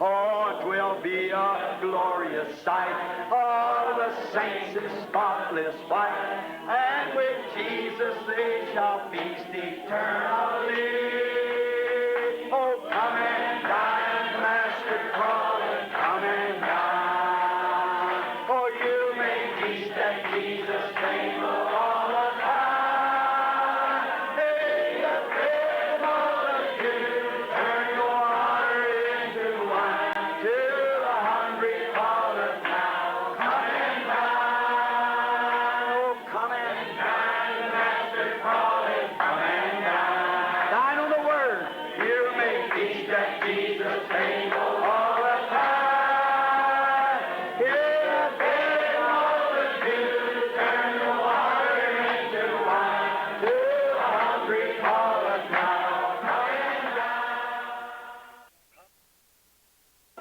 Oh, it will be a glorious sight. All the saints in spotless white, and with Jesus they shall feast eternally. Oh, come and dine, Master calling, come and dine. Oh, you may feast at Jesus' table all the time. Hey, the great multitude, turn your water into wine. To the hungry calleth now, come and dine. Oh, come and dine, Master calling, come and dine. Dine on the Word. You may feast at Jesus' table all the time. Yeah, great multitude, turn your water into wine. To the hungry calleth now, come and dine.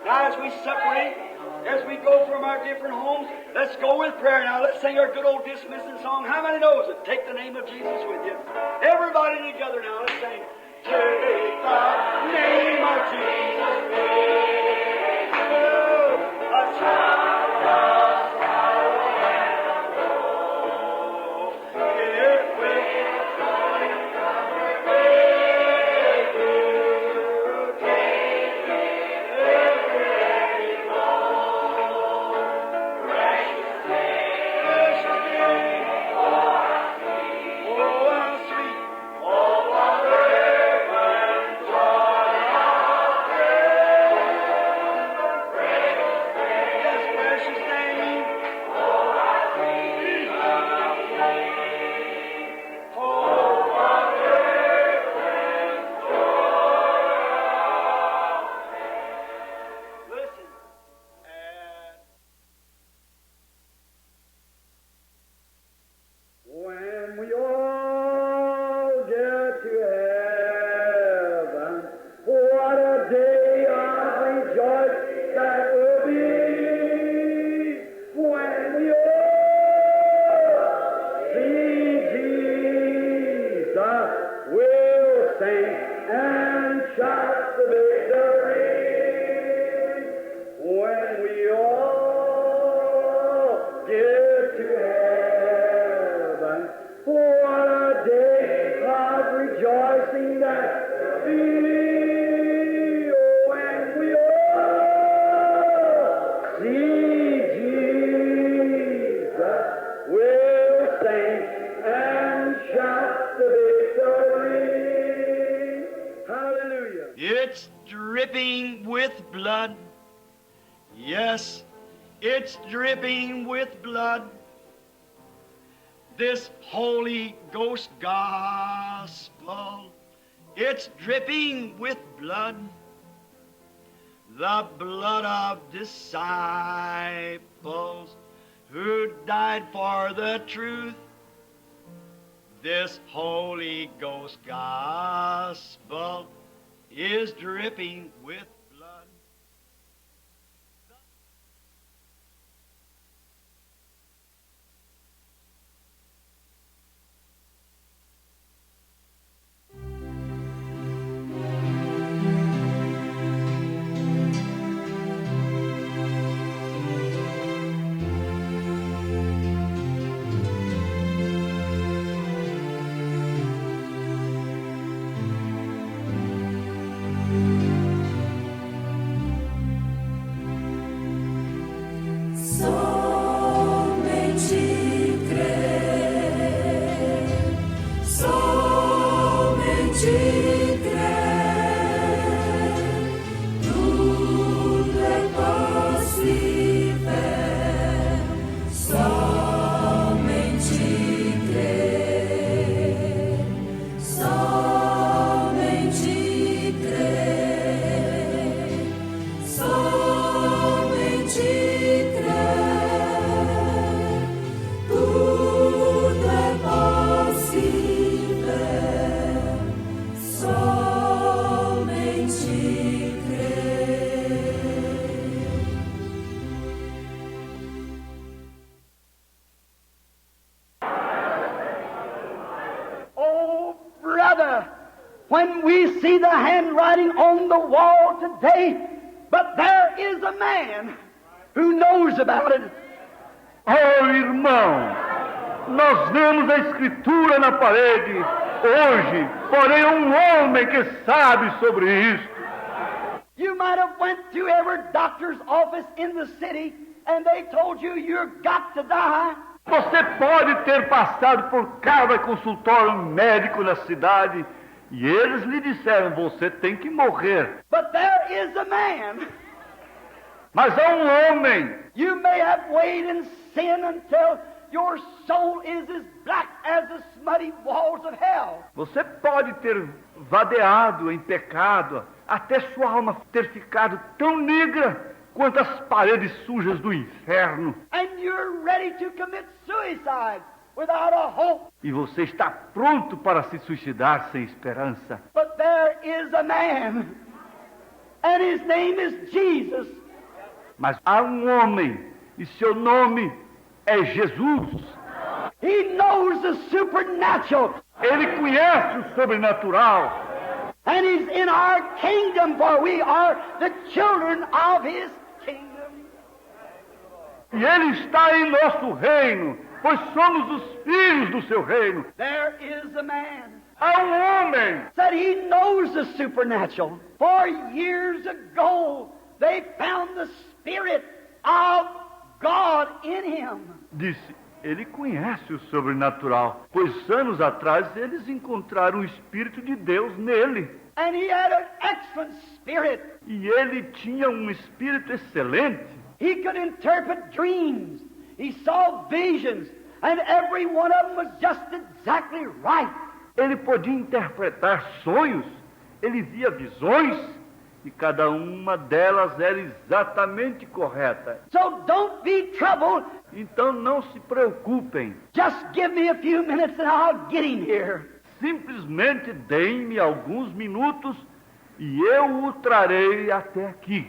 Now, as we separate, as we go from our different homes, let's go with prayer now. Let's sing our good old dismissing song. How many knows it? Take the name of Jesus with you. Everybody together now. Let's sing. Take the name of Jesus with you. A child of sorrow and woe. It will joy and comfort with you. Take it everywhere you go. Precious name, oh how sweet, oh what fragrant joy of praise. Yes, precious name, oh how sweet, oh what fragrant joy. Listen. When we all get to heaven, what a day of rejoicing that will be. When we all see Jesus, we'll sing and shout the victory. When we all get to heaven, what a day of rejoicing that will be. When we all see Jesus, we'll sing and shout the victory. Hallelujah. It's dripping with blood. Yes, it's dripping with blood. This Holy Ghost gospel, it's dripping with blood. The blood of disciples who died for the truth. This Holy Ghost gospel is dripping with blood. When we see the handwriting on the wall today, But there is a man who knows about it. Oh, irmão, nós vemos a escritura na parede hoje, porém homem que sabe sobre isso. You might have went to every doctor's office in the city and they told you you've got to die. Você pode ter passado por cada consultório médico na cidade e eles lhe disseram, você tem que morrer. But there is a man. Mas há homem. You may have weighed in sin until your soul is as black as the smutty walls of hell. Você pode ter vadeado em pecado até sua alma ter ficado tão negra quanto as paredes sujas do inferno. And you're ready to commit suicide without a hope. E você está pronto para se suicidar sem esperança. But there is a man, and his name is Jesus. Mas há homem, e seu nome é Jesus. He knows the supernatural. Ele conhece o sobrenatural. And he's in our kingdom, for we are the children of his kingdom. E ele está em nosso reino, pois somos os filhos do seu reino. There is a man. Há homem. Said he knows the supernatural. For years ago, they found the Spirit of God in him. Disse, ele conhece o sobrenatural, pois anos atrás eles encontraram o Espírito de Deus nele. And he had an excellent spirit. E ele tinha um espírito excelente. He could interpret dreams. He saw visions. And every one of them was just exactly right. Ele podia interpretar sonhos. Ele via visões. E cada uma delas era exatamente correta. So don't be troubled. Então não se preocupem. Just give me a few minutes and I'll get him here. Simplesmente deem-me alguns minutos e eu o trarei até aqui.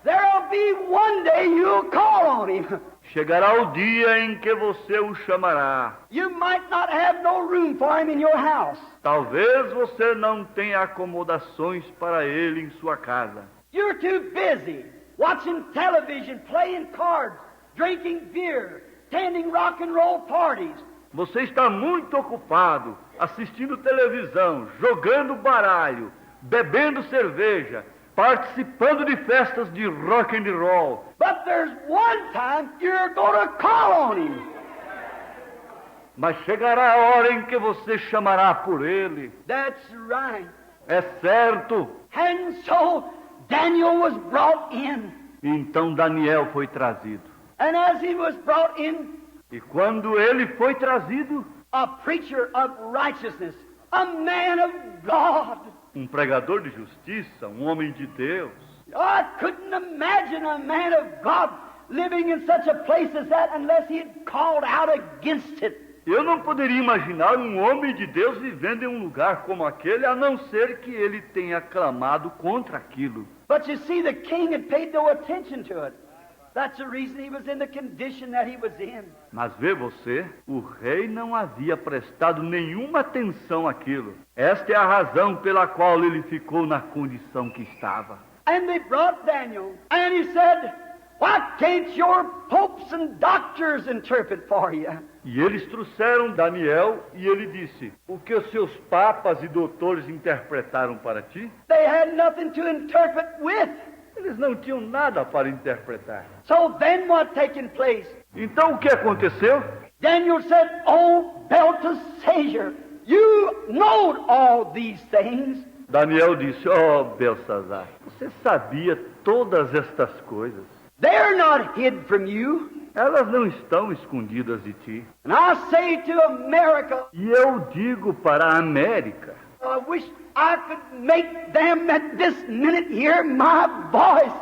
There'll be one day you'll call on him. Chegará o dia em que você o chamará. You might not have no room for him in your house. Talvez você não tenha acomodações para ele em sua casa. You're too busy watching television, playing cards, drinking beer, attending rock and roll parties. Você está muito ocupado assistindo televisão, jogando baralho, bebendo cerveja, participando de festas de rock and roll. But there's one time you're going to call on him. Mas chegará a hora em que você chamará por ele. That's right. É certo. And so Daniel was brought in. Então Daniel foi trazido. And as he was brought in, e quando ele foi trazido, a preacher of righteousness, a man of God. Um pregador de justiça, um homem de Deus. I couldn't imagine a man of God living in such a place as that unless he had called out against it. Eu não poderia imaginar um homem de Deus vivendo em um lugar como aquele, a não ser que ele tenha clamado contra aquilo. But you see, the king had paid no attention to it. That's the reason he was in the condition that he was in. Mas vê você, o rei não havia prestado nenhuma atenção àquilo. Esta é a razão pela qual ele ficou na condição que estava. And they brought Daniel, and he said, "Why can't your popes and doctors interpret for you?" E eles trouxeram Daniel e ele disse, o que os seus papas e doutores interpretaram para ti? They had nothing to interpret with. Eles não tinham nada para interpretar. So then what taking place? Então o que aconteceu? Daniel said, "Oh, Belteshazzar, you know all these things." Daniel disse, oh, Belsazar, você sabia todas estas coisas. They're not hid from you. Elas não estão escondidas de ti. And I say to America, e eu digo para a América, I wish I could make them at this minute hear my voice.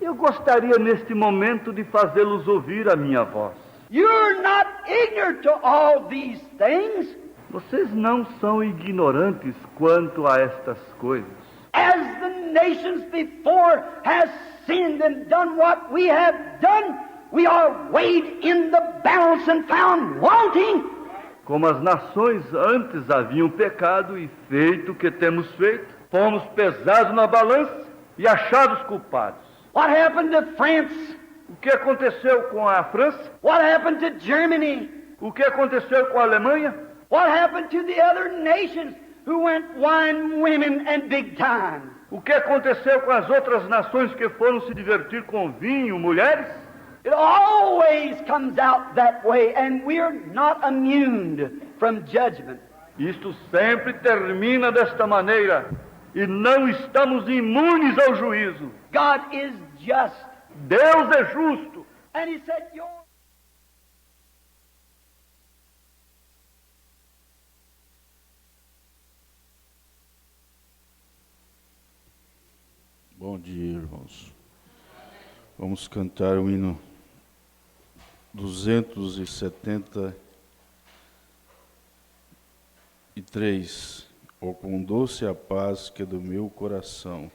Eu gostaria neste momento de fazê-los ouvir a minha voz. You're not ignorant to all these things. Vocês não são ignorantes quanto a estas coisas. As the nations before has sinned and done what we have done, we are weighed in the balance and found wanting. Como as nações antes haviam pecado e feito o que temos feito, fomos pesados na balança e achados culpados. What happened to France? O que aconteceu com a França? What happened to Germany? O que aconteceu com a Alemanha? What happened to the other nations who went wine, women, and big time? O que aconteceu com as outras nações que foram se divertir com vinho, mulheres? It always comes out that way, and we're not immune from judgment. Isto sempre termina desta maneira e não estamos imunes ao juízo. God is just. Deus é justo. And He said, Bom dia, irmãos. Vamos cantar o hino 273. Oh, quão doce a paz que é do meu coração.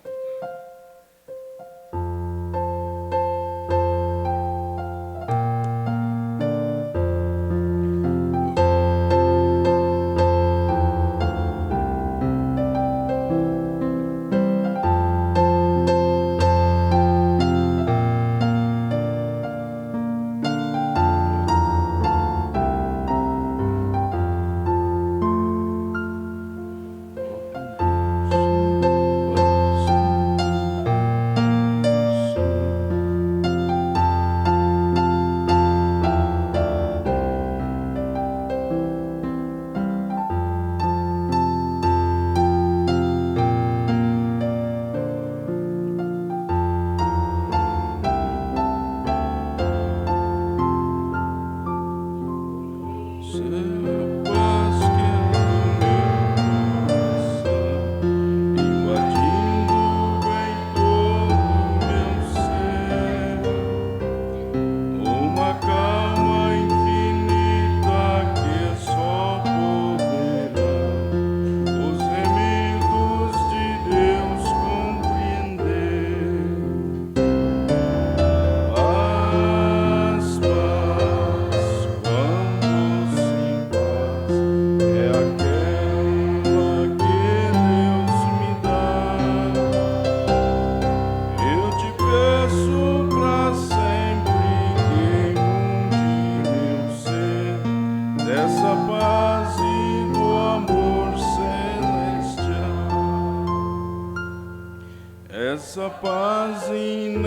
Essa paz inefável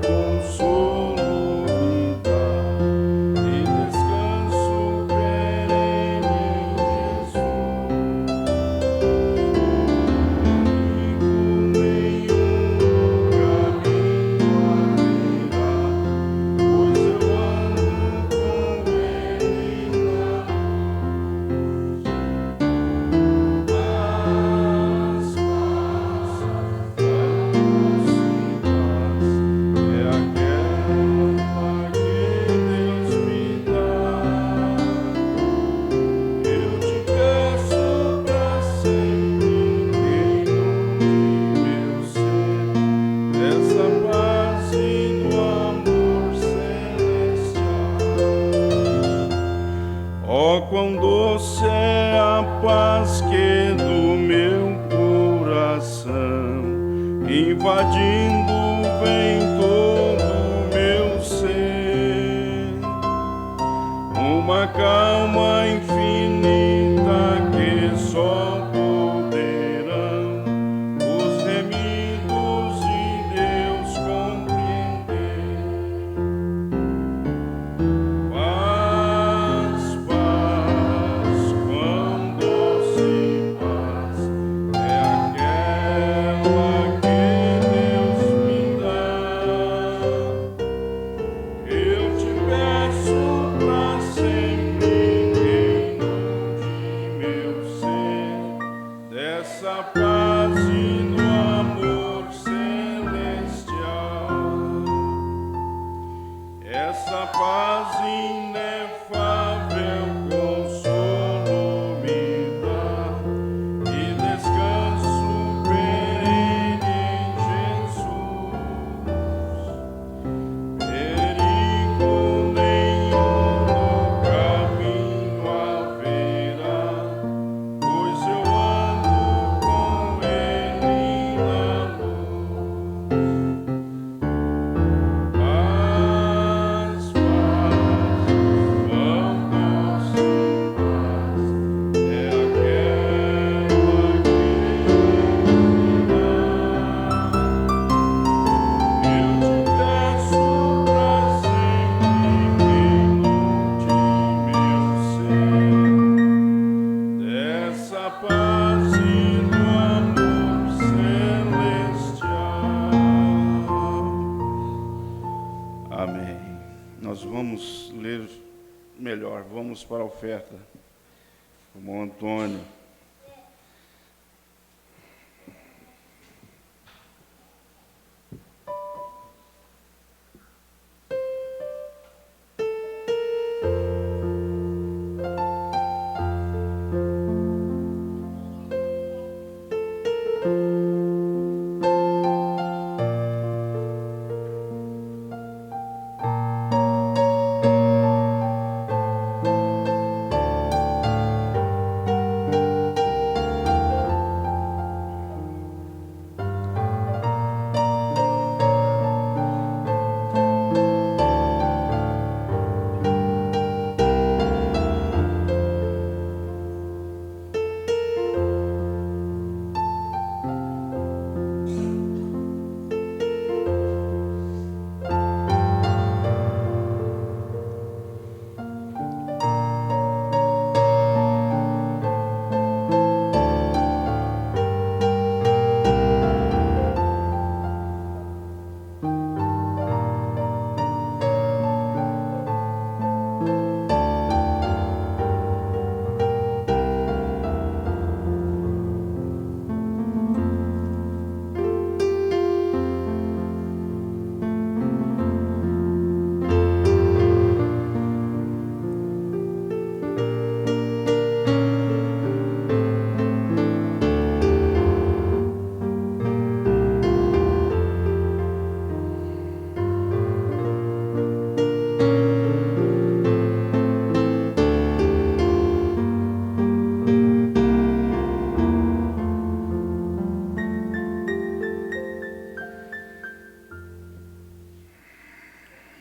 consolo me dá e descanso perene em Jesus. Nenhum caminho haverá, pois eu ando com Ele na quão doce é a paz que do meu coração, invadindo vem todo o meu ser, uma calma infinita que só poderão os remidos de Deus compreender. Eu te peço pra sempre. vamos ler melhor, vamos para a oferta. Irmão Antônio.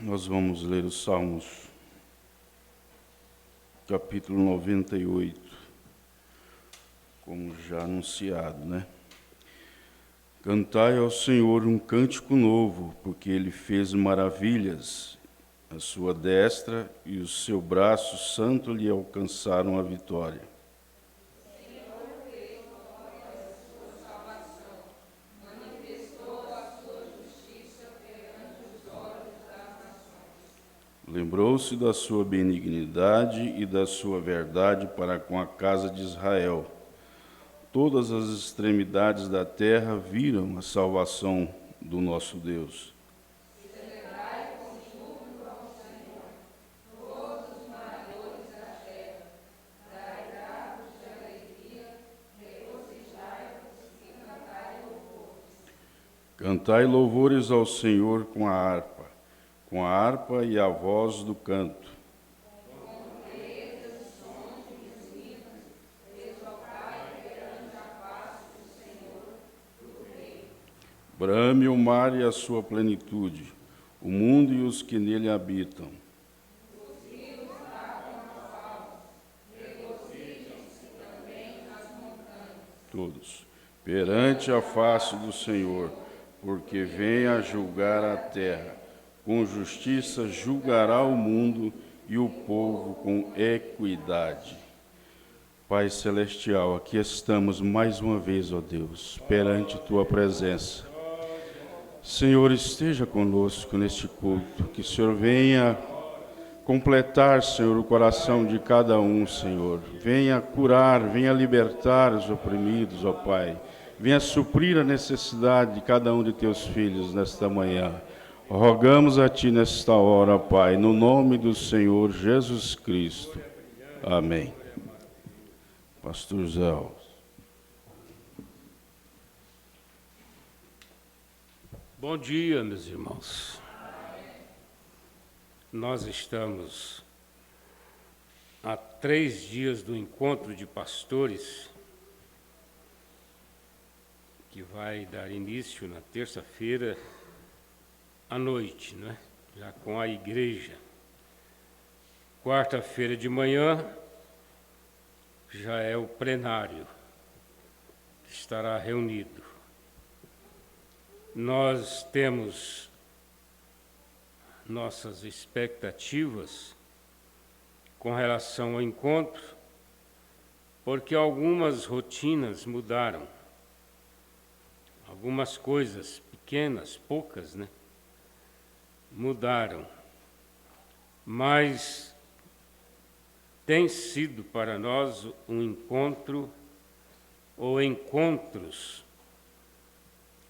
Nós vamos ler os Salmos, capítulo 98, como já anunciado, né? Cantai ao Senhor um cântico novo, porque Ele fez maravilhas. A sua destra e o seu braço santo lhe alcançaram a vitória. Lembrou-se da sua benignidade e da sua verdade para com a casa de Israel. Todas as extremidades da terra viram a salvação do nosso Deus. Celebrai com júbilo ao Senhor, todos os moradores da terra. Dai graças de alegria, regozijai-vos e cantai louvores. Cantai louvores ao Senhor com a harpa e a voz do canto. Brame o mar e a sua plenitude, o mundo e os que nele habitam. Os rios lavam as almas, regozijam-se também as montanhas. Todos, perante a face do Senhor, porque vem a julgar a terra. Com justiça julgará o mundo e o povo com equidade. Pai Celestial, aqui estamos mais uma vez, ó Deus, perante Tua presença. Senhor, esteja conosco neste culto, que o Senhor venha completar, Senhor, o coração de cada um, Senhor. Venha curar, venha libertar os oprimidos, ó Pai. Venha suprir a necessidade de cada um de Teus filhos nesta manhã. Rogamos a Ti nesta hora, Pai, no nome do Senhor Jesus Cristo. Amém. Pastor Zé. Bom dia, meus irmãos. Nós estamos há 3 dias do encontro de pastores, que vai dar início na terça-feira à noite, né? Já com a igreja. Quarta-feira de manhã já é o plenário que estará reunido. Nós temos nossas expectativas com relação ao encontro, porque algumas rotinas mudaram, algumas coisas pequenas, poucas, né? Mudaram. mas tem sido para nós um encontro ou encontros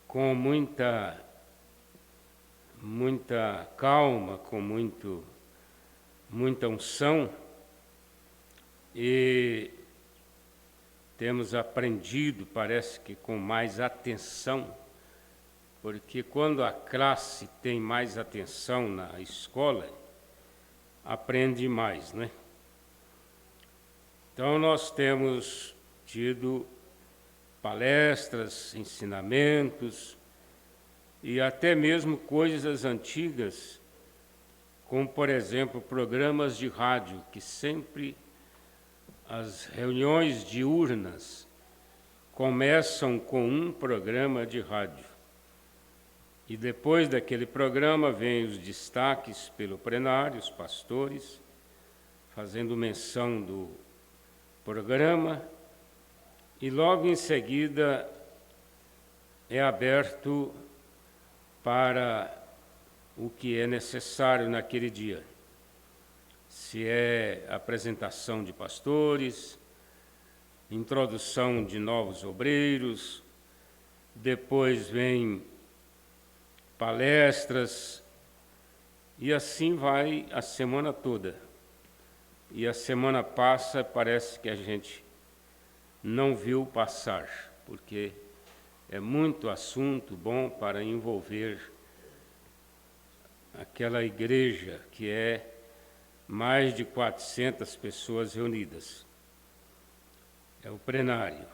com muita calma, com muita unção, e temos aprendido, parece que com mais atenção, porque quando a classe tem mais atenção na escola, aprende mais, né? Então nós temos tido palestras, ensinamentos e até mesmo coisas antigas, como, por exemplo, programas de rádio, que sempre as reuniões diurnas começam com um programa de rádio. E depois daquele programa vem os destaques pelo plenário, os pastores, fazendo menção do programa, e logo em seguida é aberto para o que é necessário naquele dia. Se é apresentação de pastores, introdução de novos obreiros, depois vem palestras, e assim vai a semana toda. E a semana passa, parece que a gente não viu passar, porque é muito assunto bom para envolver aquela igreja que é mais de 400 pessoas reunidas. É o plenário.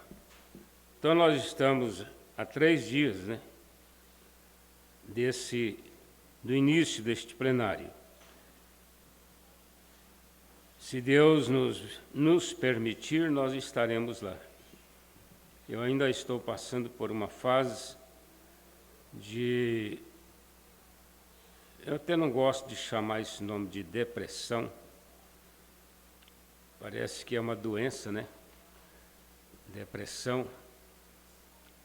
Então nós estamos há 3 dias, né, do início deste plenário. Se Deus nos permitir, nós estaremos lá. Eu ainda estou passando por uma fase eu até não gosto de chamar esse nome de depressão. Parece que é uma doença, né? Depressão.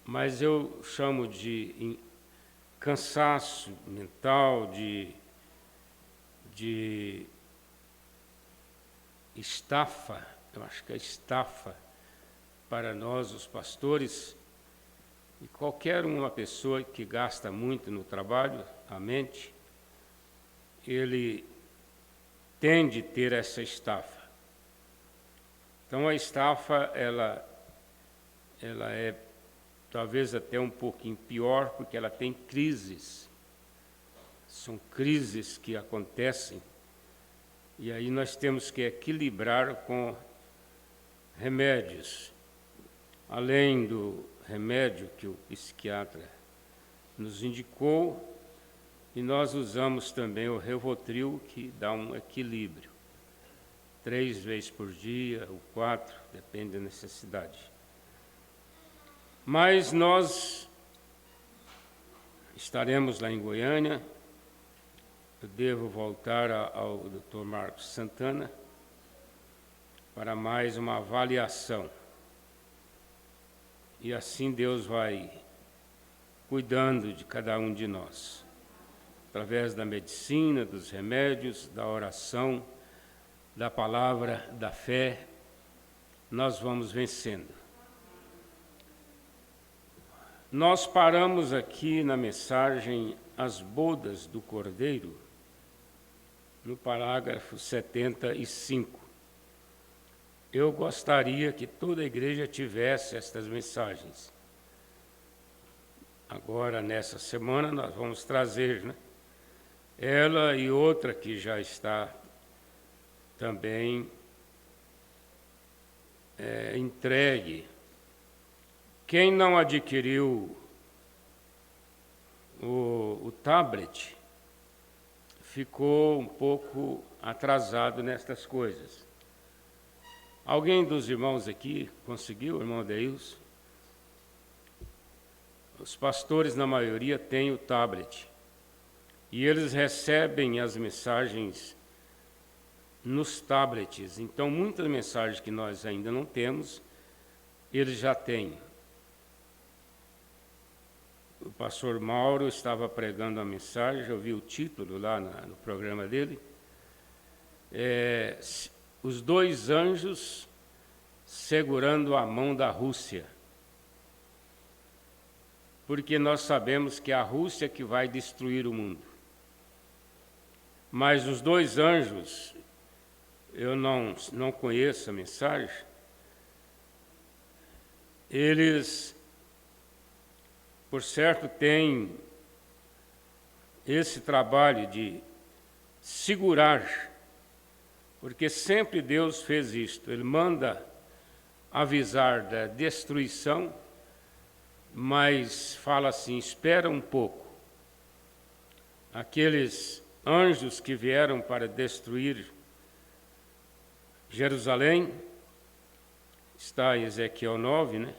Mas eu chamo de cansaço mental, de estafa, eu acho que é estafa para nós, os pastores, e qualquer uma pessoa que gasta muito no trabalho, a mente, ele tende a ter essa estafa. Então a estafa, ela é talvez até um pouquinho pior, porque ela tem crises. São crises que acontecem, e aí nós temos que equilibrar com remédios. Além do remédio que o psiquiatra nos indicou, e nós usamos também o Rivotril, que dá um equilíbrio. 3 vezes por dia, ou 4, depende da necessidade. Mas nós estaremos lá em Goiânia. Eu devo voltar ao Dr. Marcos Santana para mais uma avaliação. E assim Deus vai cuidando de cada um de nós, através da medicina, dos remédios, da oração, da palavra, da fé, nós vamos vencendo. Nós paramos aqui na mensagem As Bodas do Cordeiro, no parágrafo 75. Eu gostaria que toda a igreja tivesse estas mensagens. Agora, nessa semana, nós vamos trazer, né? Ela e outra que já está também entregue. Quem não adquiriu o tablet ficou um pouco atrasado nestas coisas. Alguém dos irmãos aqui conseguiu, irmão Deilson? Os pastores, na maioria, têm o tablet. E eles recebem as mensagens nos tablets. Então, muitas mensagens que nós ainda não temos, eles já têm. O pastor Mauro estava pregando a mensagem, eu vi o título lá no programa dele, os dois anjos segurando a mão da Rússia. Porque nós sabemos que é a Rússia que vai destruir o mundo. Mas os dois anjos, eu não conheço a mensagem, eles, por certo, têm esse trabalho de segurar, porque sempre Deus fez isto, Ele manda avisar da destruição, mas fala assim, espera um pouco. Aqueles anjos que vieram para destruir Jerusalém, está em Ezequiel 9, né?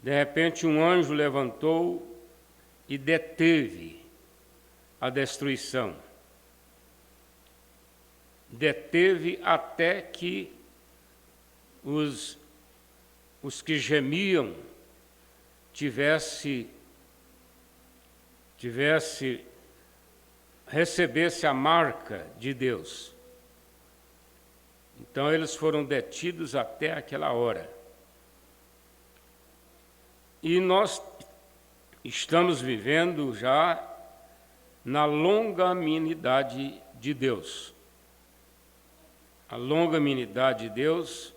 De repente um anjo levantou e deteve a destruição. Deteve até que os que gemiam recebesse a marca de Deus. Então eles foram detidos até aquela hora. E nós estamos vivendo já na longanimidade de Deus. A longanimidade de Deus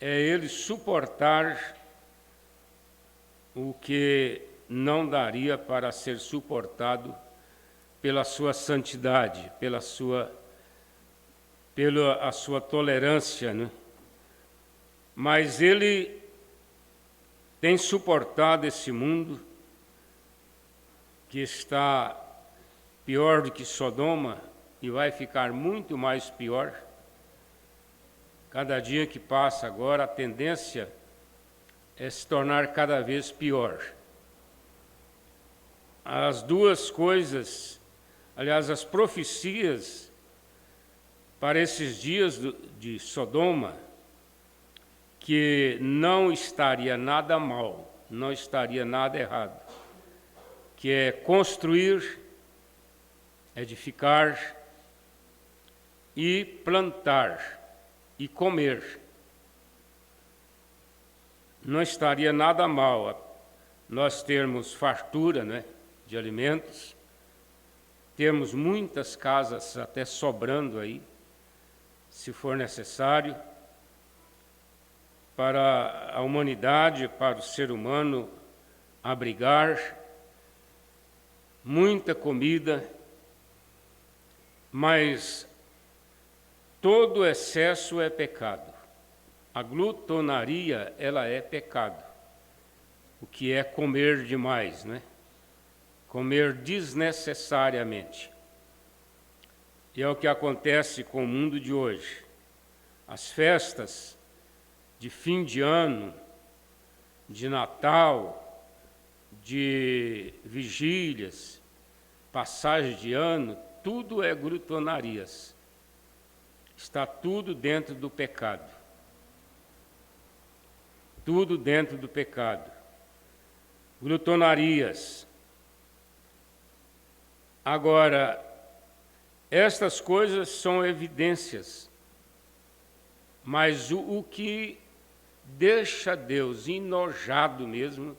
é Ele suportar o que não daria para ser suportado pela sua santidade, pela a sua tolerância, né? Mas Ele tem suportado esse mundo que está pior do que Sodoma e vai ficar muito mais pior. Cada dia que passa agora, a tendência é se tornar cada vez pior. As duas coisas, aliás, as profecias para esses dias de Sodoma, que não estaria nada mal, não estaria nada errado, que é construir, edificar e plantar e comer. Não estaria nada mal nós termos fartura, né, de alimentos, temos muitas casas até sobrando aí, se for necessário, para a humanidade, para o ser humano abrigar, muita comida, mas todo excesso é pecado. A glutonaria, ela é pecado. O que é comer demais, né? Comer desnecessariamente. E é o que acontece com o mundo de hoje. As festas de fim de ano, de Natal, de vigílias, passagem de ano, tudo é glutonarias. Está tudo dentro do pecado. Tudo dentro do pecado. Glutonarias. Agora, estas coisas são evidências, mas o que deixa Deus enojado mesmo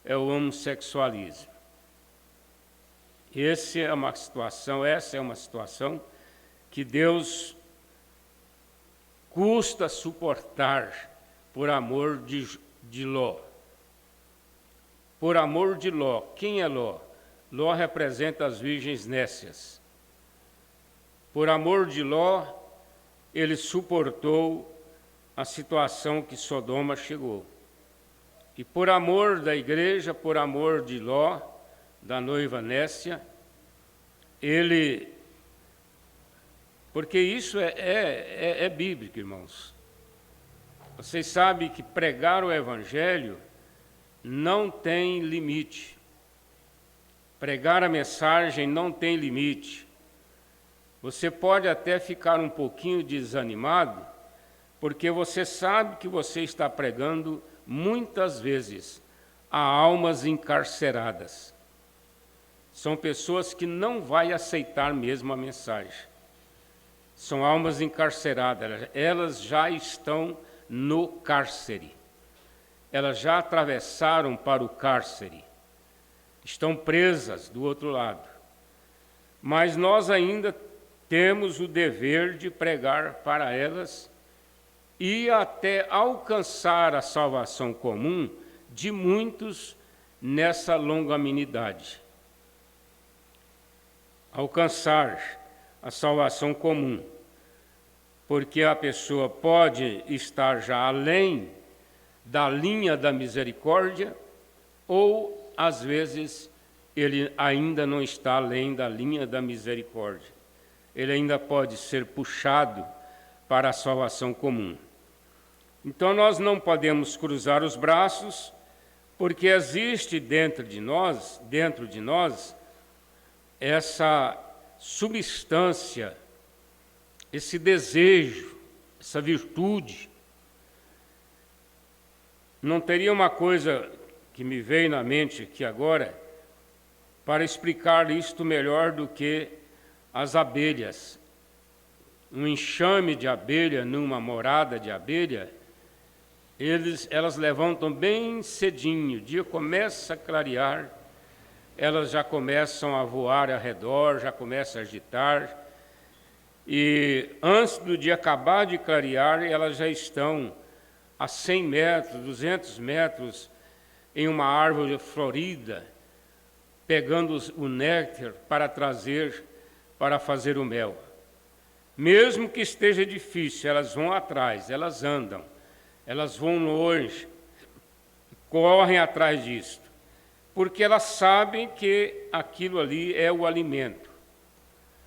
é o homossexualismo. Essa é uma situação que Deus custa suportar por amor de Ló. Por amor de Ló. Quem é Ló? Ló representa as virgens nécias. Por amor de Ló, ele suportou a situação que Sodoma chegou. E por amor da igreja, por amor de Ló, da noiva nécia, ele... Porque isso é bíblico, irmãos. Vocês sabem que pregar o Evangelho não tem limite. Pregar a mensagem não tem limite. Você pode até ficar um pouquinho desanimado, porque você sabe que você está pregando, muitas vezes, a almas encarceradas. são pessoas que não vão aceitar mesmo a mensagem. São almas encarceradas, elas já estão no cárcere. Elas já atravessaram para o cárcere. Estão presas do outro lado. Mas nós ainda temos o dever de pregar para elas e até alcançar a salvação comum de muitos nessa longanimidade. Alcançar a salvação comum, porque a pessoa pode estar já além da linha da misericórdia, ou, às vezes, ele ainda não está além da linha da misericórdia. Ele ainda pode ser puxado para a salvação comum. Então, nós não podemos cruzar os braços, porque existe dentro de nós, essa substância, esse desejo, essa virtude. Não teria uma coisa que me veio na mente aqui agora para explicar isto melhor do que as abelhas. Um enxame de abelha numa morada de abelha, elas levantam bem cedinho, o dia começa a clarear, elas já começam a voar ao redor, já começam a agitar, e antes do dia acabar de clarear, elas já estão a 100 metros, 200 metros, em uma árvore florida, pegando o néctar para trazer, para fazer o mel. Mesmo que esteja difícil, elas vão atrás, elas andam, elas vão longe, correm atrás disto, porque elas sabem que aquilo ali é o alimento,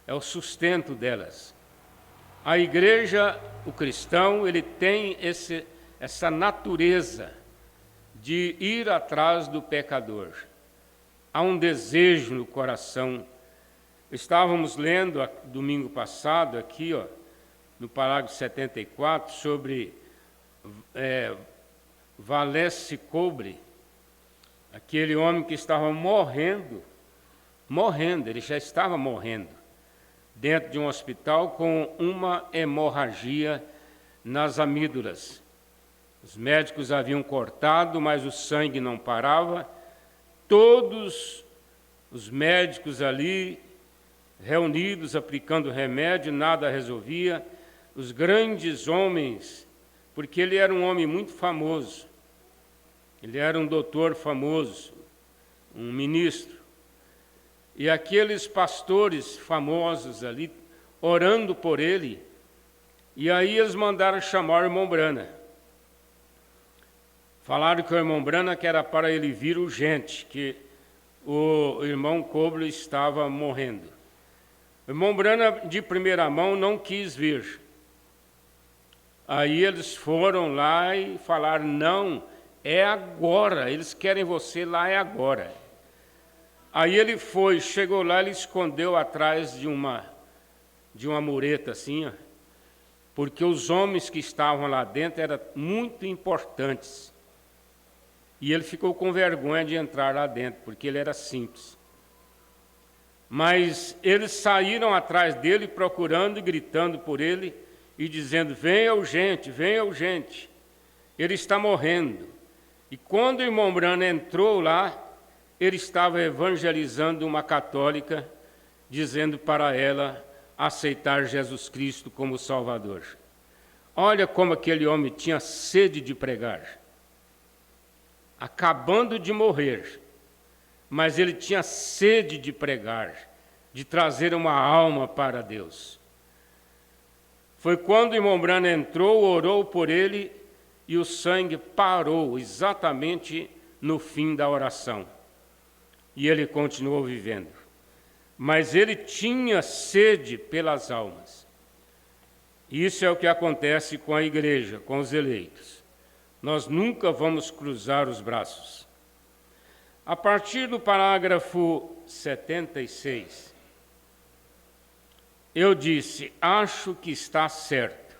é o sustento delas. A igreja, o cristão, ele tem essa natureza de ir atrás do pecador. Há um desejo no coração. Estávamos lendo domingo passado aqui, no parágrafo 74, sobre Wallace Cobre, aquele homem que estava morrendo, ele já estava morrendo, dentro de um hospital com uma hemorragia nas amígdalas. Os médicos haviam cortado, mas o sangue não parava. Todos os médicos ali, reunidos, aplicando remédio, nada resolvia. Os grandes homens, porque ele era um homem muito famoso, ele era um doutor famoso, um ministro, e aqueles pastores famosos ali, orando por ele, e aí eles mandaram chamar o irmão Brana. Falaram que o irmão Brana que era para ele vir urgente, que o irmão Cobre estava morrendo. O irmão Brana, de primeira mão, não quis vir. Aí eles foram lá e falaram, não, é agora, eles querem você lá, é agora. Aí ele foi, chegou lá, ele escondeu atrás de uma mureta assim, porque os homens que estavam lá dentro eram muito importantes. E ele ficou com vergonha de entrar lá dentro, porque ele era simples. Mas eles saíram atrás dele, procurando e gritando por ele, e dizendo, venha urgente, venha urgente. Ele está morrendo. E quando o irmão Brana entrou lá, ele estava evangelizando uma católica, dizendo para ela aceitar Jesus Cristo como Salvador. Olha como aquele homem tinha sede de pregar. Acabando de morrer, mas ele tinha sede de pregar, de trazer uma alma para Deus. Foi quando o irmão Brana entrou, orou por ele, e o sangue parou exatamente no fim da oração. E ele continuou vivendo. Mas ele tinha sede pelas almas. Isso é o que acontece com a igreja, com os eleitos. Nós nunca vamos cruzar os braços. A partir do parágrafo 76, eu disse, acho que está certo.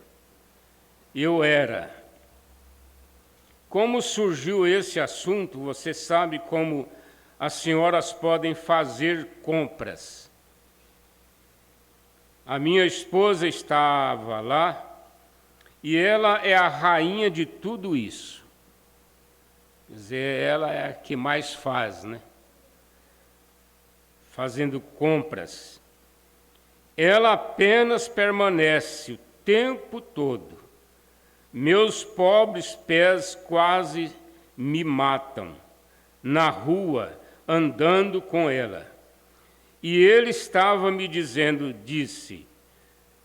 Eu era. Como surgiu esse assunto, você sabe como as senhoras podem fazer compras. A minha esposa estava lá e ela é a rainha de tudo isso. Quer dizer, ela é a que mais faz, né? Fazendo compras. Ela apenas permanece o tempo todo. Meus pobres pés quase me matam na rua, andando com ela. E ele estava me dizendo, disse,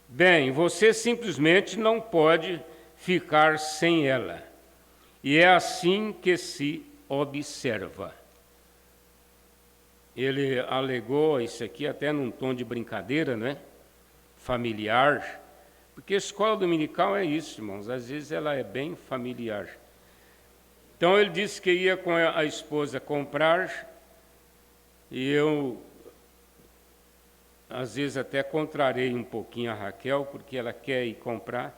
bem, você simplesmente não pode ficar sem ela. E é assim que se observa. Ele alegou isso aqui até num tom de brincadeira, né? Familiar. Porque a escola dominical é isso, irmãos. Às vezes ela é bem familiar. Então ele disse que ia com a esposa comprar. E eu, às vezes, até contrariei um pouquinho a Raquel, porque ela quer ir comprar.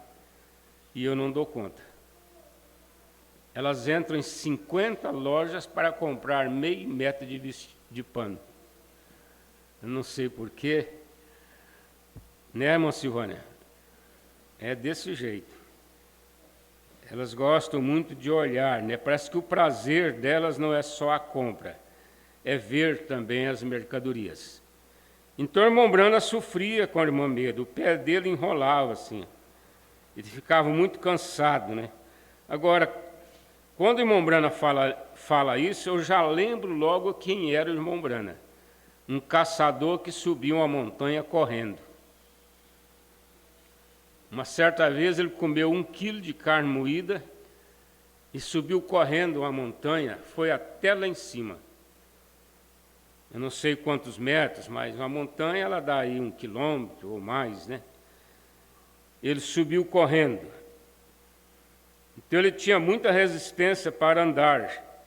E eu não dou conta. Elas entram em 50 lojas para comprar meio metro de pano. Eu não sei porquê. Né, irmã Silvânia? É desse jeito. Elas gostam muito de olhar, né? Parece que o prazer delas não é só a compra, é ver também as mercadorias. Então, o irmão Brana sofria com a irmã Medo, o pé dele enrolava assim. Ele ficava muito cansado, né? Agora, quando o irmão Brana fala isso, eu já lembro logo quem era o irmão Brana. Um caçador que subiu uma montanha correndo. Uma certa vez ele comeu 1 quilo de carne moída e subiu correndo uma montanha, foi até lá em cima. Eu não sei quantos metros, mas uma montanha ela dá aí 1 quilômetro ou mais, né? Ele subiu correndo. Então ele tinha muita resistência para andar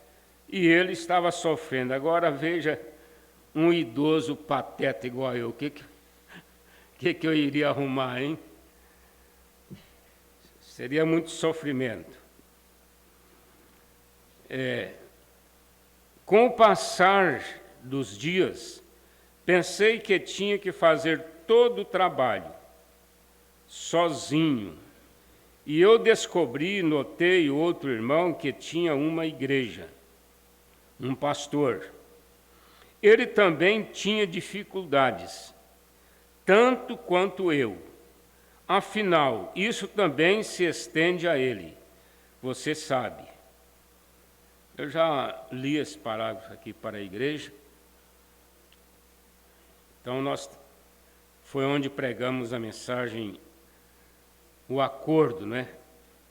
e ele estava sofrendo. Agora veja um idoso pateta igual eu, o que eu iria arrumar, hein? Seria muito sofrimento. Com o passar dos dias, pensei que tinha que fazer todo o trabalho sozinho. E eu descobri, notei outro irmão que tinha uma igreja, um pastor. Ele também tinha dificuldades, tanto quanto eu. Afinal, isso também se estende a ele. Você sabe. Eu já li esse parágrafo aqui para a igreja. Então, foi onde pregamos a mensagem, o acordo, né?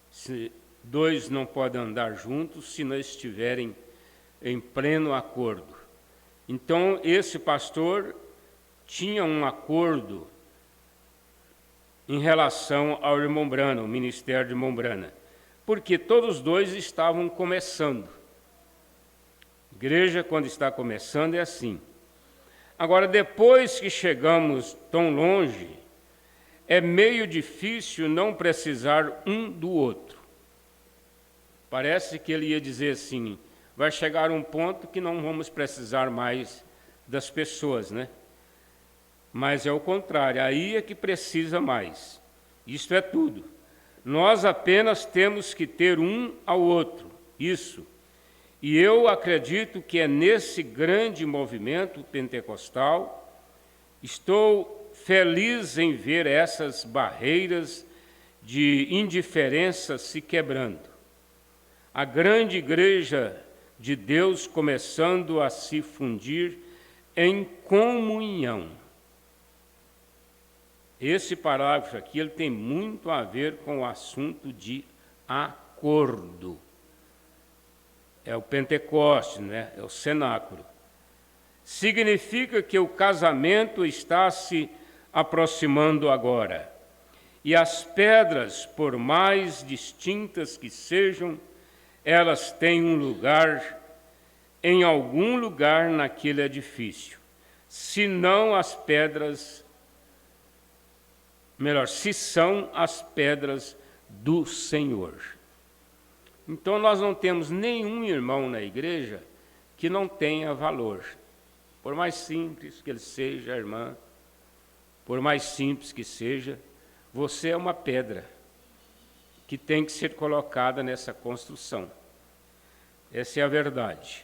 Se 2 não podem andar juntos se não estiverem em pleno acordo. Então, esse pastor tinha um acordo em relação ao irmão Brana, o ministério de irmão Brana, porque todos os 2 estavam começando. Igreja, quando está começando, é assim. Agora, depois que chegamos tão longe, é meio difícil não precisar um do outro. Parece que ele ia dizer assim, vai chegar um ponto que não vamos precisar mais das pessoas, né? Mas é o contrário, aí é que precisa mais. Isto é tudo. Nós apenas temos que ter um ao outro, isso. E eu acredito que é nesse grande movimento pentecostal, estou feliz em ver essas barreiras de indiferença se quebrando. A grande igreja de Deus começando a se fundir em comunhão. Esse parágrafo aqui ele tem muito a ver com o assunto de acordo. É o Pentecostes, né? É o cenáculo. Significa que o casamento está se aproximando agora. E as pedras, por mais distintas que sejam, elas têm um lugar, em algum lugar naquele edifício. Se não as pedras, se são as pedras do Senhor. Então nós não temos nenhum irmão na igreja que não tenha valor. Por mais simples que ele seja, irmã, por mais simples que seja, você é uma pedra que tem que ser colocada nessa construção. Essa é a verdade.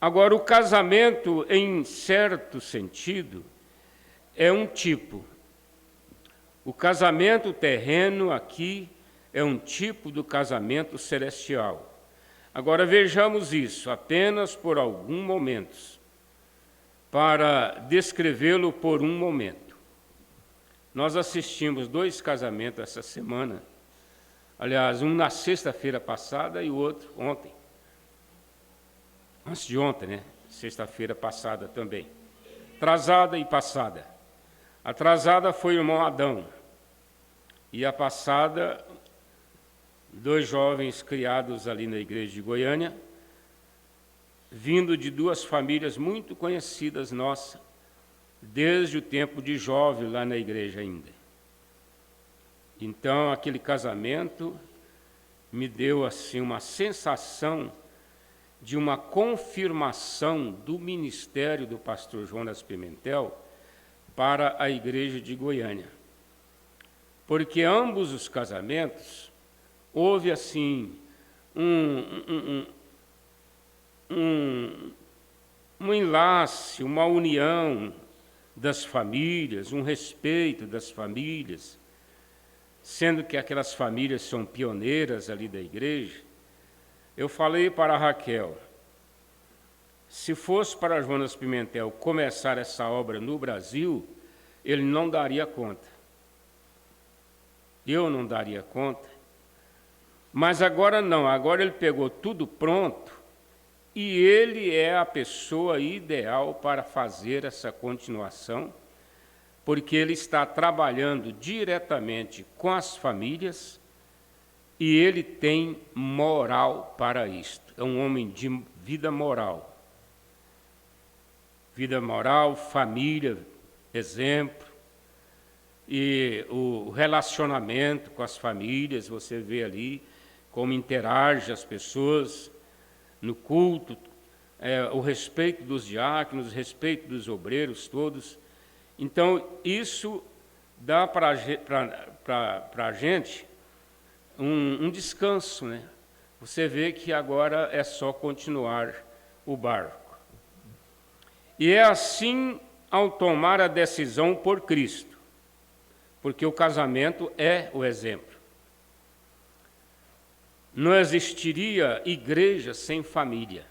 Agora, o casamento, em certo sentido, é um tipo. O casamento terreno aqui é um tipo do casamento celestial. Agora, vejamos isso apenas por alguns momentos, para descrevê-lo por um momento. Nós assistimos 2 casamentos essa semana, aliás, um na sexta-feira passada e o outro ontem. Antes de ontem, né? Sexta-feira passada também. Atrasada e passada. A atrasada foi o irmão Adão. E a passada, 2 jovens criados ali na igreja de Goiânia, vindo de 2 famílias muito conhecidas nossas, desde o tempo de jovem lá na igreja ainda. Então, aquele casamento me deu assim uma sensação de uma confirmação do ministério do pastor Jonas Pimentel para a igreja de Goiânia. Porque ambos os casamentos houve assim um enlace, uma união das famílias, um respeito das famílias, sendo que aquelas famílias são pioneiras ali da igreja. Eu falei para a Raquel, se fosse para Jonas Pimentel começar essa obra no Brasil, ele não daria conta. Eu não daria conta. Mas agora não, agora ele pegou tudo pronto e ele é a pessoa ideal para fazer essa continuação, porque ele está trabalhando diretamente com as famílias e ele tem moral para isto. É um homem de vida moral. Vida moral, família, exemplo. E o relacionamento com as famílias, você vê ali como interage as pessoas no culto, o respeito dos diáconos, o respeito dos obreiros todos. Então, isso dá para a gente um descanso, né? Você vê que agora é só continuar o barco. E é assim ao tomar a decisão por Cristo, porque o casamento é o exemplo. Não existiria igreja sem família.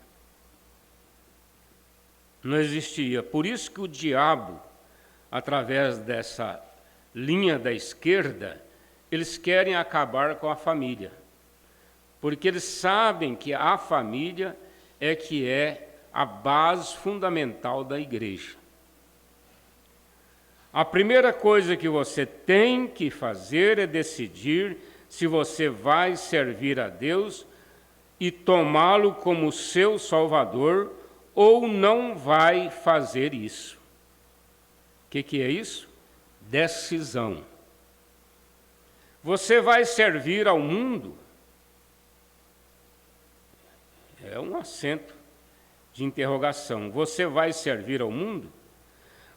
Não existiria. Por isso que o diabo, através dessa linha da esquerda, eles querem acabar com a família. Porque eles sabem que a família é a base fundamental da igreja. A primeira coisa que você tem que fazer é decidir se você vai servir a Deus e tomá-lo como seu Salvador ou não vai fazer isso. O que é isso? Decisão. Você vai servir ao mundo? É um acento de interrogação. Você vai servir ao mundo?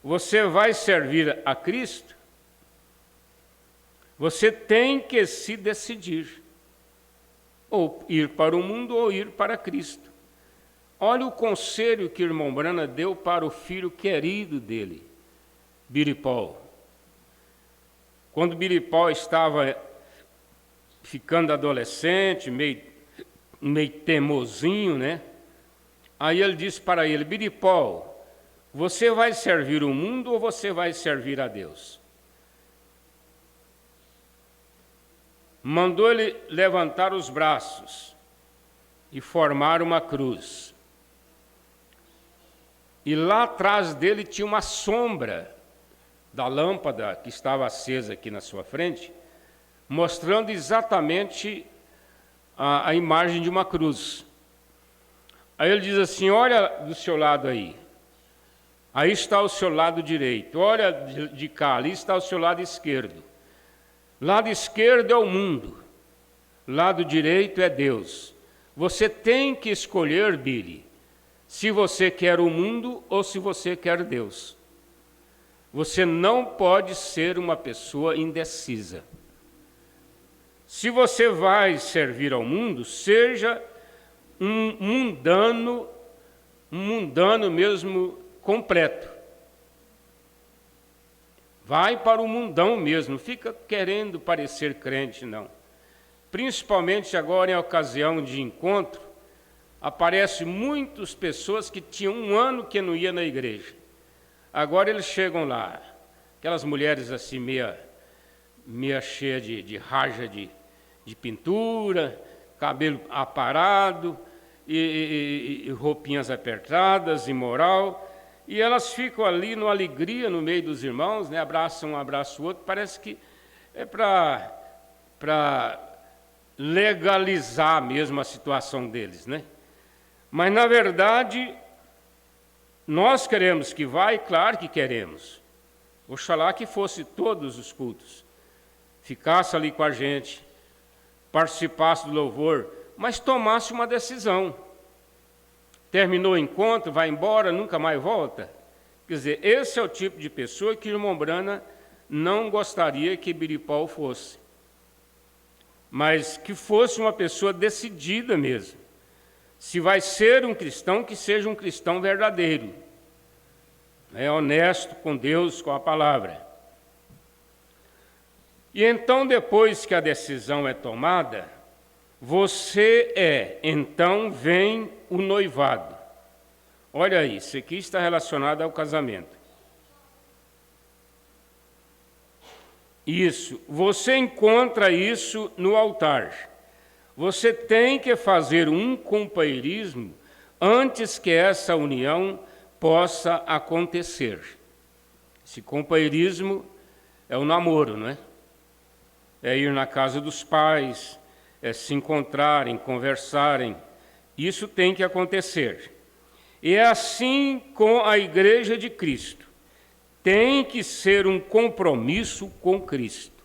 Você vai servir a Cristo? Você tem que se decidir, ou ir para o mundo ou ir para Cristo. Olha o conselho que o irmão Brana deu para o filho querido dele, Billy Paul. Quando Billy Paul estava ficando adolescente, meio teimosinho, né? Aí ele disse para ele, Billy Paul, você vai servir o mundo ou você vai servir a Deus? Mandou ele levantar os braços e formar uma cruz. E lá atrás dele tinha uma sombra da lâmpada que estava acesa aqui na sua frente, mostrando exatamente a imagem de uma cruz. Aí ele diz assim, olha do seu lado aí. Aí está o seu lado direito, olha de cá, ali está o seu lado esquerdo. Lado esquerdo é o mundo, lado direito é Deus. Você tem que escolher, Billy, se você quer o mundo ou se você quer Deus. Você não pode ser uma pessoa indecisa. Se você vai servir ao mundo, seja um mundano mesmo completo. Vai para o mundão mesmo, não fica querendo parecer crente, não. Principalmente agora em ocasião de encontro, aparecem muitas pessoas que tinham um ano que não ia na igreja. Agora eles chegam lá, aquelas mulheres assim meia cheia de raja de pintura, cabelo aparado, e roupinhas apertadas, imoral, e elas ficam ali numa alegria no meio dos irmãos, né? Abraçam um, abraçam o outro, parece que é para legalizar mesmo a situação deles, né? Mas, na verdade, nós queremos que vá, e claro que queremos. Oxalá que fosse todos os cultos, ficasse ali com a gente, participasse do louvor, mas tomasse uma decisão. Terminou o encontro, vai embora, nunca mais volta. Quer dizer, esse é o tipo de pessoa que o irmão Brana não gostaria que Biripau fosse. Mas que fosse uma pessoa decidida mesmo. Se vai ser um cristão, que seja um cristão verdadeiro. É honesto com Deus, com a palavra. E então, depois que a decisão é tomada, então vem o noivado. Olha aí, isso aqui está relacionado ao casamento. Isso, você encontra isso no altar. Você tem que fazer um companheirismo antes que essa união possa acontecer. Esse companheirismo é o namoro, não é? É ir na casa dos pais, é se encontrarem, conversarem. Isso tem que acontecer. E é assim com a Igreja de Cristo. Tem que ser um compromisso com Cristo.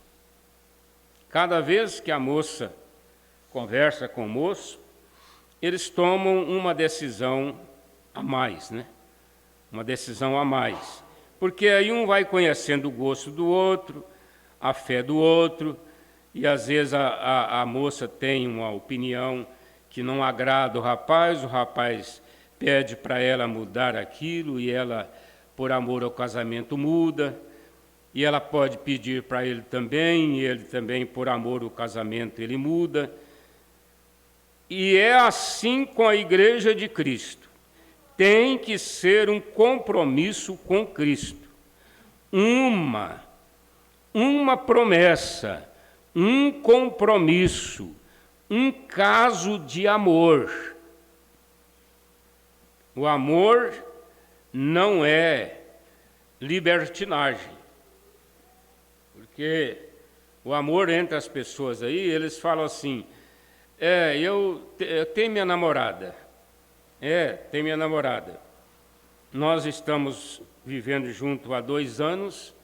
Cada vez que a moça conversa com o moço, eles tomam uma decisão a mais, né? Uma decisão a mais. Porque aí um vai conhecendo o gosto do outro, a fé do outro, e às vezes a moça tem uma opinião que não agrada o rapaz pede para ela mudar aquilo, e ela, por amor ao casamento, muda, e ela pode pedir para ele também, e ele também, por amor ao casamento, ele muda. E é assim com a Igreja de Cristo. Tem que ser um compromisso com Cristo. Uma promessa, um compromisso, um caso de amor. O amor não é libertinagem. Porque o amor entre as pessoas aí, eles falam assim, eu tenho minha namorada. Tenho minha namorada. Nós estamos vivendo junto há 2 anos,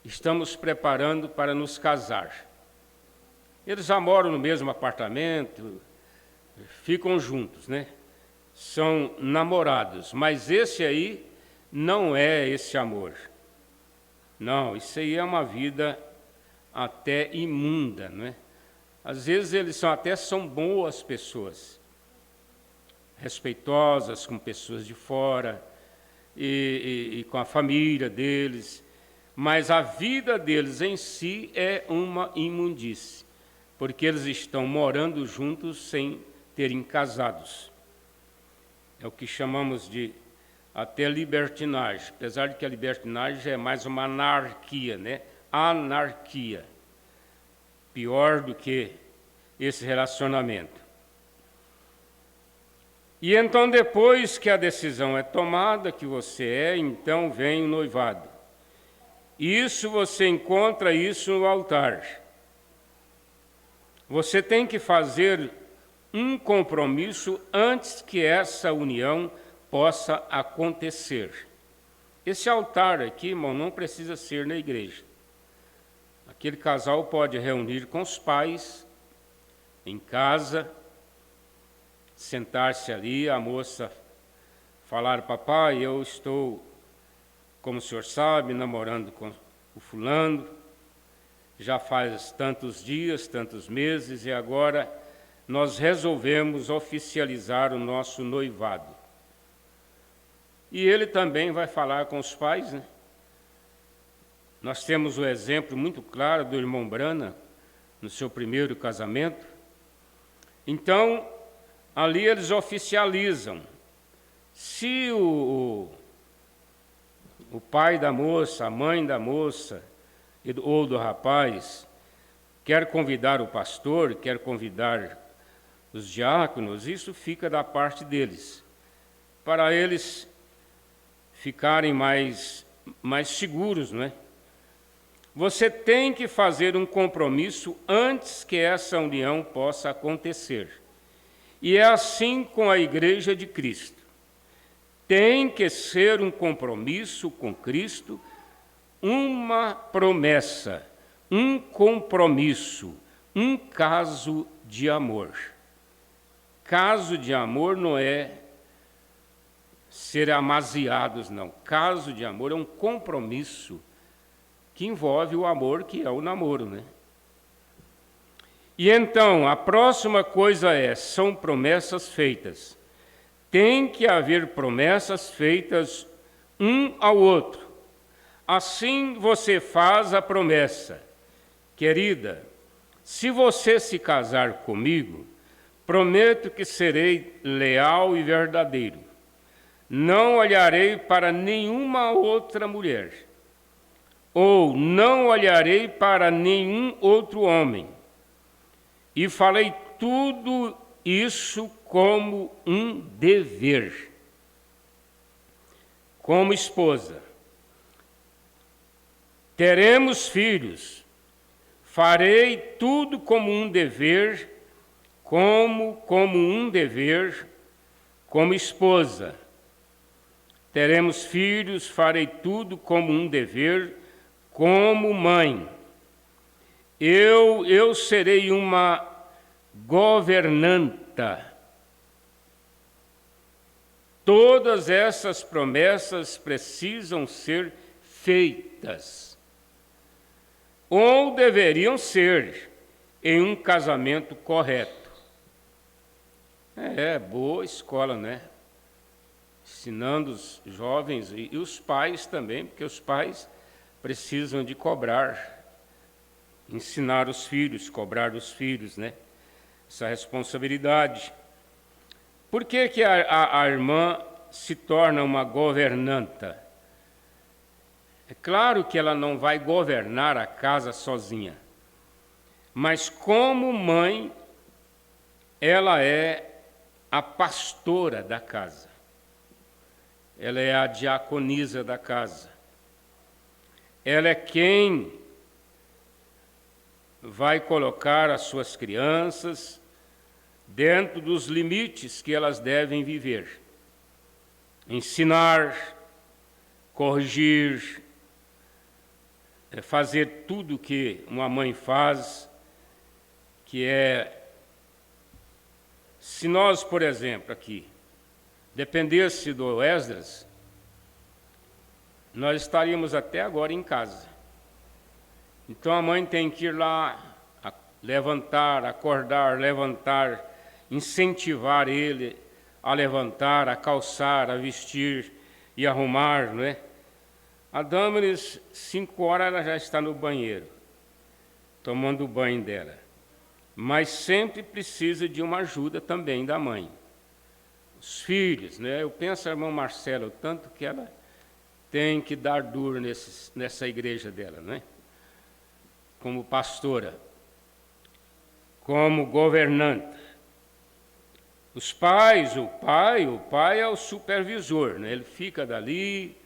estamos preparando para nos casar. Eles já moram no mesmo apartamento, ficam juntos, né? São namorados, mas esse aí não é esse amor. Não, isso aí é uma vida até imunda, não é? Às vezes eles são boas pessoas, respeitosas com pessoas de fora e com a família deles, mas a vida deles em si é uma imundície, porque eles estão morando juntos sem terem casados. É o que chamamos de até libertinagem, apesar de que a libertinagem é mais uma anarquia, né? Anarquia. Pior do que esse relacionamento. E então, depois que a decisão é tomada, que você então vem o noivado. Isso você encontra isso no altar. Você tem que fazer um compromisso antes que essa união possa acontecer. Esse altar aqui, irmão, não precisa ser na igreja. Aquele casal pode reunir com os pais, em casa, sentar-se ali, a moça falar: papai, eu estou, como o senhor sabe, namorando com o fulano, já faz tantos dias, tantos meses, e agora nós resolvemos oficializar o nosso noivado. E ele também vai falar com os pais, né? Nós temos o exemplo muito claro do irmão Brana, no seu primeiro casamento. Então, ali eles oficializam. Se o pai da moça, a mãe da moça ou do rapaz quer convidar o pastor, quer convidar os diáconos, isso fica da parte deles, para eles ficarem mais seguros, não é? Você tem que fazer um compromisso antes que essa união possa acontecer. E é assim com a Igreja de Cristo. Tem que ser um compromisso com Cristo, uma promessa, um compromisso, um caso de amor. Caso de amor não é ser amaziados, não. Caso de amor é um compromisso que envolve o amor, que é o namoro, né? E então, a próxima coisa são promessas feitas. Tem que haver promessas feitas um ao outro. Assim você faz a promessa: querida, se você se casar comigo, prometo que serei leal e verdadeiro. Não olharei para nenhuma outra mulher, ou não olharei para nenhum outro homem. E falei tudo isso como um dever. Como esposa, teremos filhos, farei tudo como um dever, como um dever, como esposa. Teremos filhos, farei tudo como um dever, como mãe. Eu serei uma governanta. Todas essas promessas precisam ser feitas, ou deveriam ser, em um casamento correto. Boa escola, né? Ensinando os jovens e os pais também, porque os pais precisam de cobrar, ensinar os filhos, cobrar dos filhos, né? Essa responsabilidade. Por que a irmã se torna uma governanta? É claro que ela não vai governar a casa sozinha, mas como mãe, ela é a pastora da casa. Ela é a diaconisa da casa. Ela é quem vai colocar as suas crianças dentro dos limites que elas devem viver. Ensinar, corrigir, fazer tudo que uma mãe faz, que é... Se nós, por exemplo, aqui, dependesse do Esdras, nós estaríamos até agora em casa. Então a mãe tem que ir lá, levantar, acordar, levantar, incentivar ele a levantar, a calçar, a vestir e arrumar, não é? A Dâmaris, 5 horas, ela já está no banheiro, tomando o banho dela. Mas sempre precisa de uma ajuda também da mãe. Os filhos, né? Eu penso, a irmã Marcela, o tanto que ela tem que dar duro nessa igreja dela, né? Como pastora, como governanta. Os pais, o pai é o supervisor, né? Ele fica dali,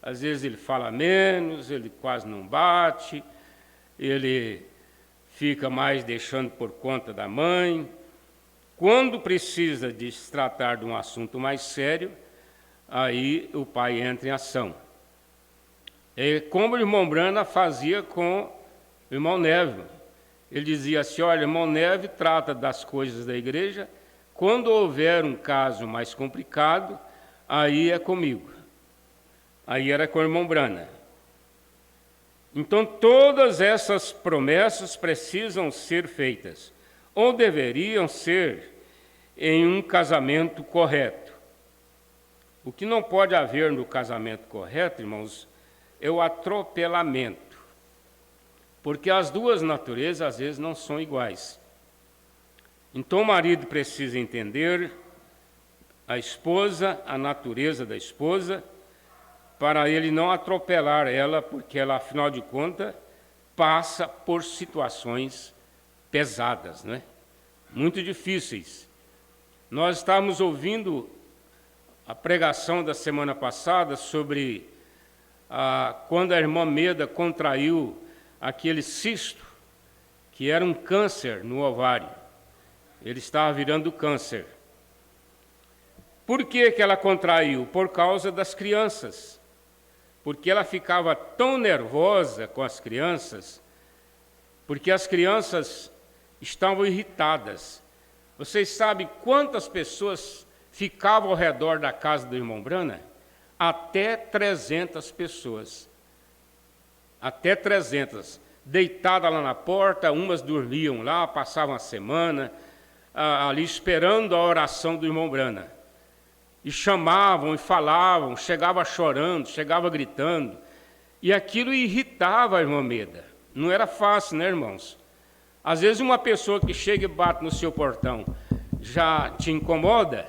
às vezes ele fala menos, ele quase não bate, ele fica mais deixando por conta da mãe. Quando precisa de se tratar de um assunto mais sério, aí o pai entra em ação. É como o irmão Brana fazia com o irmão Neve. Ele dizia assim: olha, irmão Neve trata das coisas da igreja. Quando houver um caso mais complicado, aí é comigo. Aí era com o irmão Brana. Então, todas essas promessas precisam ser feitas, ou deveriam ser em um casamento correto. O que não pode haver no casamento correto, irmãos, é o atropelamento, porque as duas naturezas às vezes não são iguais. Então o marido precisa entender a esposa, a natureza da esposa, para ele não atropelar ela, porque ela, afinal de contas, passa por situações pesadas, né? Muito difíceis. Nós estávamos ouvindo a pregação da semana passada sobre quando a irmã Meda contraiu aquele cisto, que era um câncer no ovário. Ele estava virando câncer. Por que ela contraiu? Por causa das crianças. Porque ela ficava tão nervosa com as crianças, porque as crianças estavam irritadas. Vocês sabem quantas pessoas ficavam ao redor da casa do irmão Brana? Até 300 pessoas. Até 300. Deitadas lá na porta, umas dormiam lá, passavam a semana ali esperando a oração do irmão Brana. E chamavam e falavam, chegava chorando, chegava gritando. E aquilo irritava a irmã Meda. Não era fácil, né, irmãos? Às vezes uma pessoa que chega e bate no seu portão já te incomoda.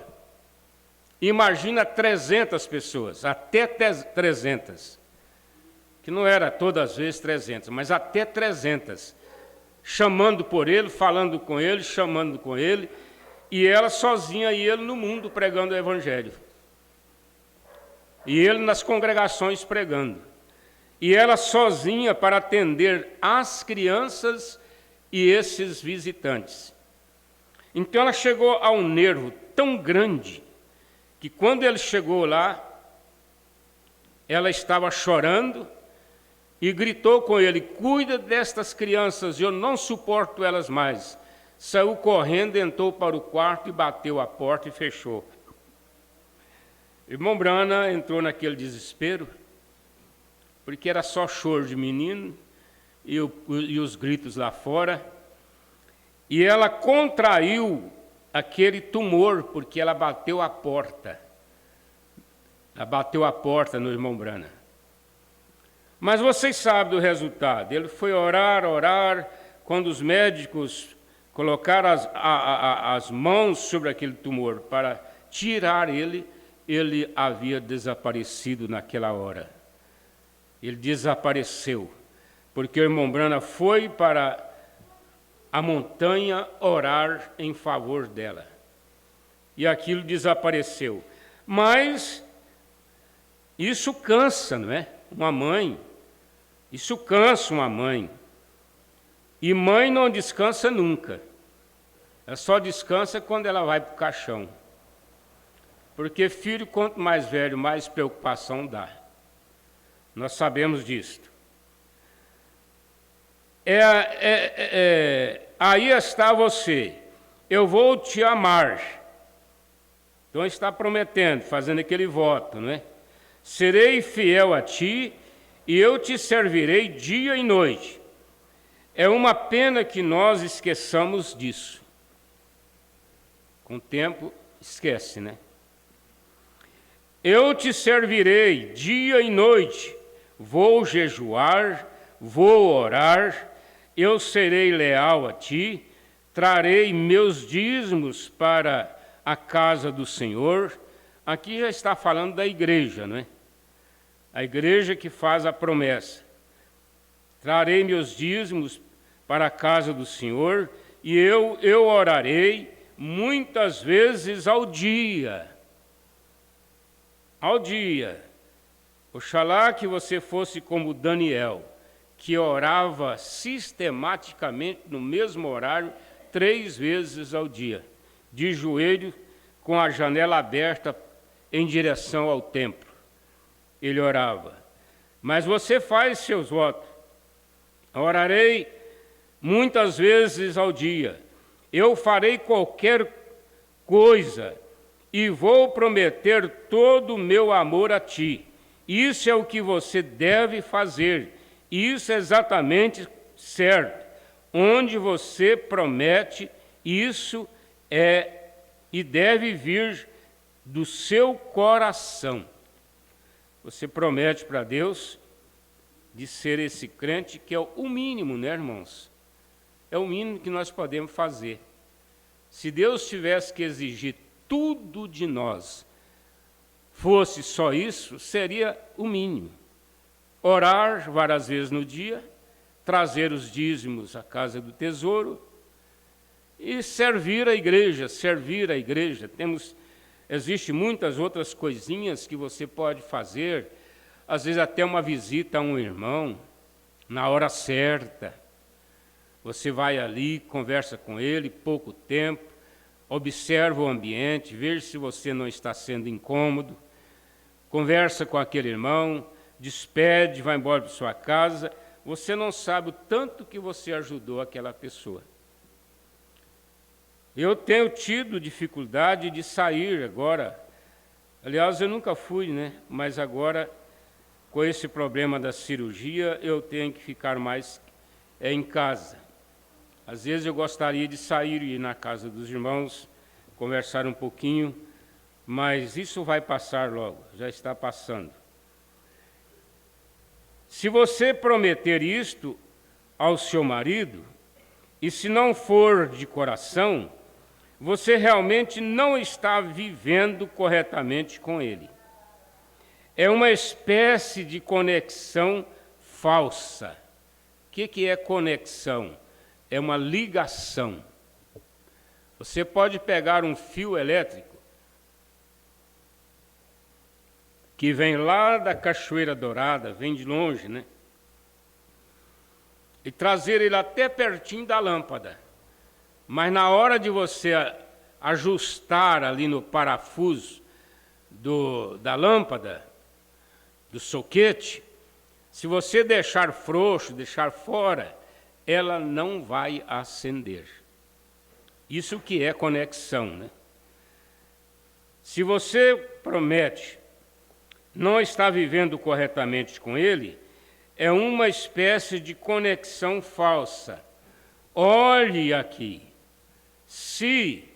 Imagina 300 pessoas, até 300. Que não era todas as vezes 300, mas até 300. Chamando por ele, falando com ele, chamando com ele. E ela sozinha e ele no mundo pregando o Evangelho. E ele nas congregações pregando. E ela sozinha para atender as crianças e esses visitantes. Então ela chegou a um nervo tão grande que quando ele chegou lá, ela estava chorando e gritou com ele: cuida destas crianças, eu não suporto elas mais. Saiu correndo, entrou para o quarto e bateu a porta e fechou. Irmão Brana entrou naquele desespero, porque era só choro de menino e os gritos lá fora. E ela contraiu aquele tumor, porque ela bateu a porta. Ela bateu a porta no irmão Brana. Mas vocês sabem do resultado. Ele foi orar, quando os médicos colocaram as mãos sobre aquele tumor para tirar ele havia desaparecido naquela hora. Ele desapareceu, porque o irmão Brana foi para a montanha orar em favor dela. E aquilo desapareceu. Mas isso cansa, não é? Uma mãe. Isso cansa uma mãe. E mãe não descansa nunca. Ela só descansa quando ela vai para o caixão. Porque filho, quanto mais velho, mais preocupação dá. Nós sabemos disso. Aí está você. Eu vou te amar. Então está prometendo, fazendo aquele voto, não é? Serei fiel a ti e eu te servirei dia e noite. É uma pena que nós esqueçamos disso. Com o tempo, esquece, né? Eu te servirei dia e noite. Vou jejuar, vou orar, eu serei leal a ti, trarei meus dízimos para a casa do Senhor. Aqui já está falando da igreja, não é? A igreja que faz a promessa. Trarei meus dízimos para a casa do Senhor e eu orarei muitas vezes ao dia. Ao dia. Oxalá que você fosse como Daniel, que orava sistematicamente no mesmo horário 3 vezes ao dia, de joelho, com a janela aberta em direção ao templo. Ele orava. Mas você faz seus votos. Orarei muitas vezes ao dia. Eu farei qualquer coisa e vou prometer todo o meu amor a ti. Isso é o que você deve fazer. Isso é exatamente certo. Onde você promete, isso é e deve vir do seu coração. Você promete para Deus de ser esse crente, que é o mínimo, né, irmãos? É o mínimo que nós podemos fazer. Se Deus tivesse que exigir tudo de nós, fosse só isso, seria o mínimo. Orar várias vezes no dia, trazer os dízimos à casa do tesouro e servir a igreja. Existem muitas outras coisinhas que você pode fazer, às vezes até uma visita a um irmão, na hora certa. Você vai ali, conversa com ele, pouco tempo, observa o ambiente, veja se você não está sendo incômodo, conversa com aquele irmão, despede, vai embora para sua casa. Você não sabe o tanto que você ajudou aquela pessoa. Eu tenho tido dificuldade de sair agora. Aliás, eu nunca fui, né? Mas agora, com esse problema da cirurgia, eu tenho que ficar mais em casa. Às vezes eu gostaria de sair e ir na casa dos irmãos, conversar um pouquinho, mas isso vai passar logo, já está passando. Se você prometer isto ao seu marido, e se não for de coração, você realmente não está vivendo corretamente com ele. É uma espécie de conexão falsa. O que é conexão? É uma ligação. Você pode pegar um fio elétrico que vem lá da Cachoeira Dourada, vem de longe, né? E trazer ele até pertinho da lâmpada. Mas na hora de você ajustar ali no parafuso da lâmpada, do soquete, se você deixar frouxo, deixar fora, ela não vai acender. Isso que é conexão, né? Se você promete, não está vivendo corretamente com ele, é uma espécie de conexão falsa. Olhe aqui. Se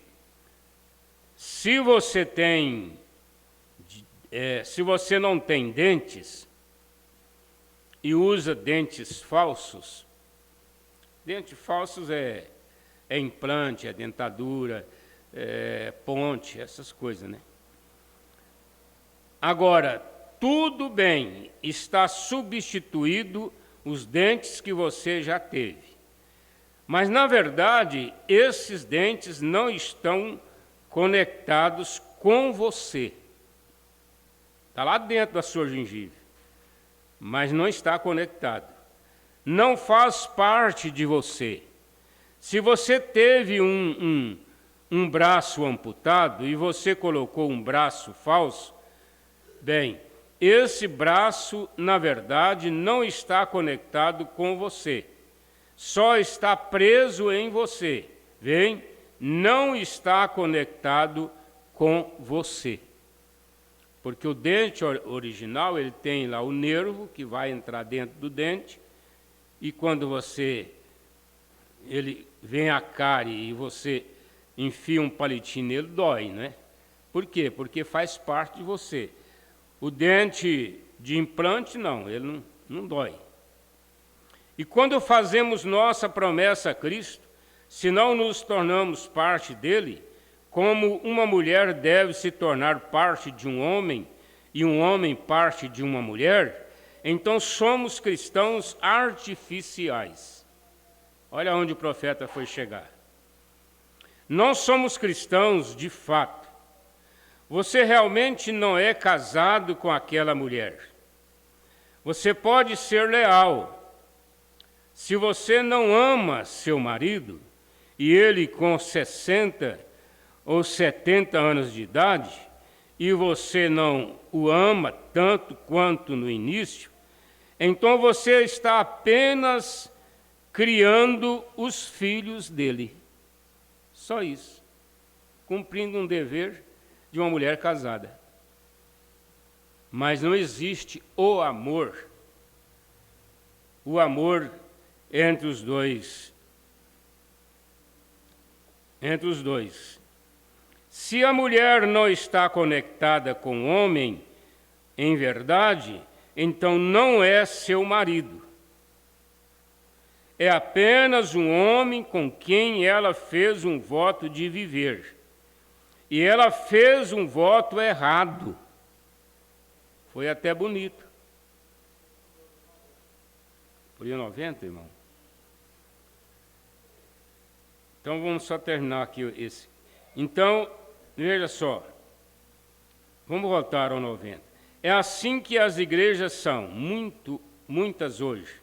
você se você não tem dentes e usa dentes falsos, dentes falsos é implante, é dentadura, é ponte, essas coisas, né? Agora, tudo bem, está substituído os dentes que você já teve. Mas, na verdade, esses dentes não estão conectados com você. Está lá dentro da sua gengiva, mas não está conectado. Não faz parte de você. Se você teve um braço amputado e você colocou um braço falso, bem, esse braço, na verdade, não está conectado com você. Só está preso em você. Bem, não está conectado com você. Porque o dente original, ele tem lá o nervo que vai entrar dentro do dente, e quando ele vem a cárie e você enfia um palitinho nele, dói, né? Por quê? Porque faz parte de você. O dente de implante, não, ele não dói. E quando fazemos nossa promessa a Cristo, se não nos tornamos parte dele, como uma mulher deve se tornar parte de um homem, e um homem parte de uma mulher, então somos cristãos artificiais. Olha onde o profeta foi chegar. Não somos cristãos de fato. Você realmente não é casado com aquela mulher. Você pode ser leal. Se você não ama seu marido, e ele com 60 ou 70 anos de idade, e você não o ama tanto quanto no início, então você está apenas criando os filhos dele. Só isso. Cumprindo um dever de uma mulher casada. Mas não existe o amor entre os dois. Se a mulher não está conectada com o homem em verdade, então não é seu marido. É apenas um homem com quem ela fez um voto de viver. E ela fez um voto errado. Foi até bonito. Por 90, irmão? Então vamos só terminar aqui esse. Então, veja só. Vamos voltar ao 90. É assim que as igrejas são, muitas hoje.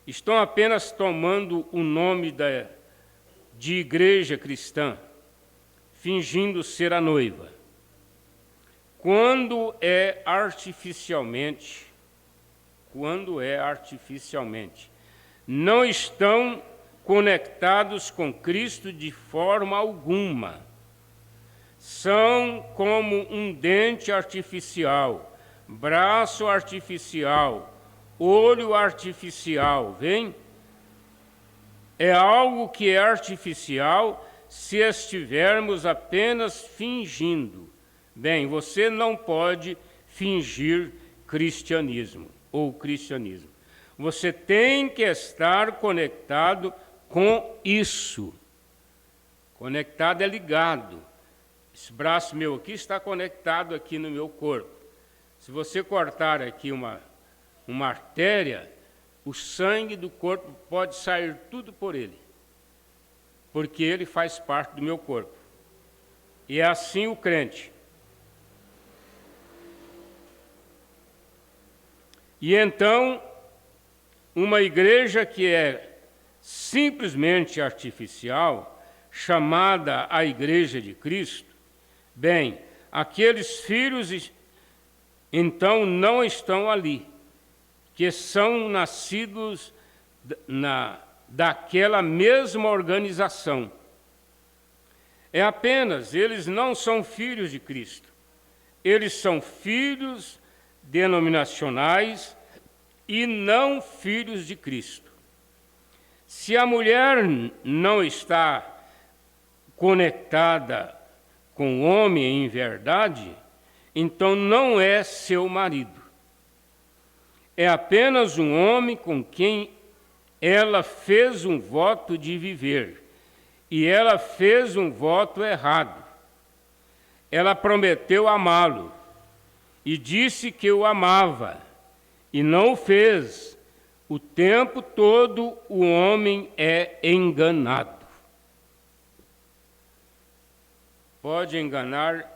Estão apenas tomando o nome de igreja cristã, fingindo ser a noiva. Quando é artificialmente, não estão conectados com Cristo de forma alguma. São como um dente artificial, braço artificial, olho artificial, vem? É algo que é artificial se estivermos apenas fingindo. Bem, você não pode fingir cristianismo. Você tem que estar conectado com isso. Conectado é ligado. Esse braço meu aqui está conectado aqui no meu corpo. Se você cortar aqui uma artéria, o sangue do corpo pode sair tudo por ele, porque ele faz parte do meu corpo. E é assim o crente. E então, uma igreja que é simplesmente artificial, chamada a Igreja de Cristo, bem, aqueles filhos então não estão ali, que são nascidos daquela mesma organização. É apenas, eles não são filhos de Cristo. Eles são filhos denominacionais e não filhos de Cristo. Se a mulher não está conectada com o homem em verdade, então não é seu marido. É apenas um homem com quem ela fez um voto de viver. E ela fez um voto errado. Ela prometeu amá-lo e disse que o amava, e não o fez. O tempo todo o homem é enganado. Pode enganar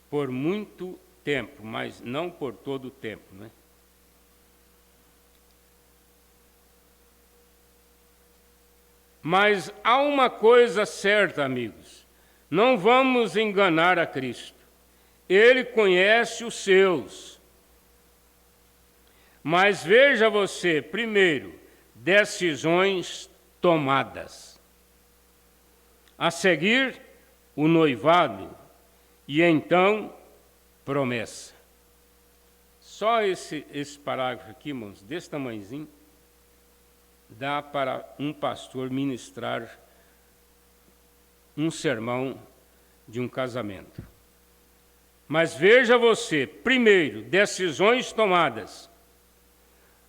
por muito tempo, mas não por todo o tempo, né? Mas há uma coisa certa, amigos, não vamos enganar a Cristo. Ele conhece os seus. Mas veja você, primeiro, decisões tomadas. A seguir, o noivado, e então, promessa. Só esse parágrafo aqui, irmãos, desse tamanhozinho, dá para um pastor ministrar um sermão de um casamento. Mas veja você, primeiro, decisões tomadas.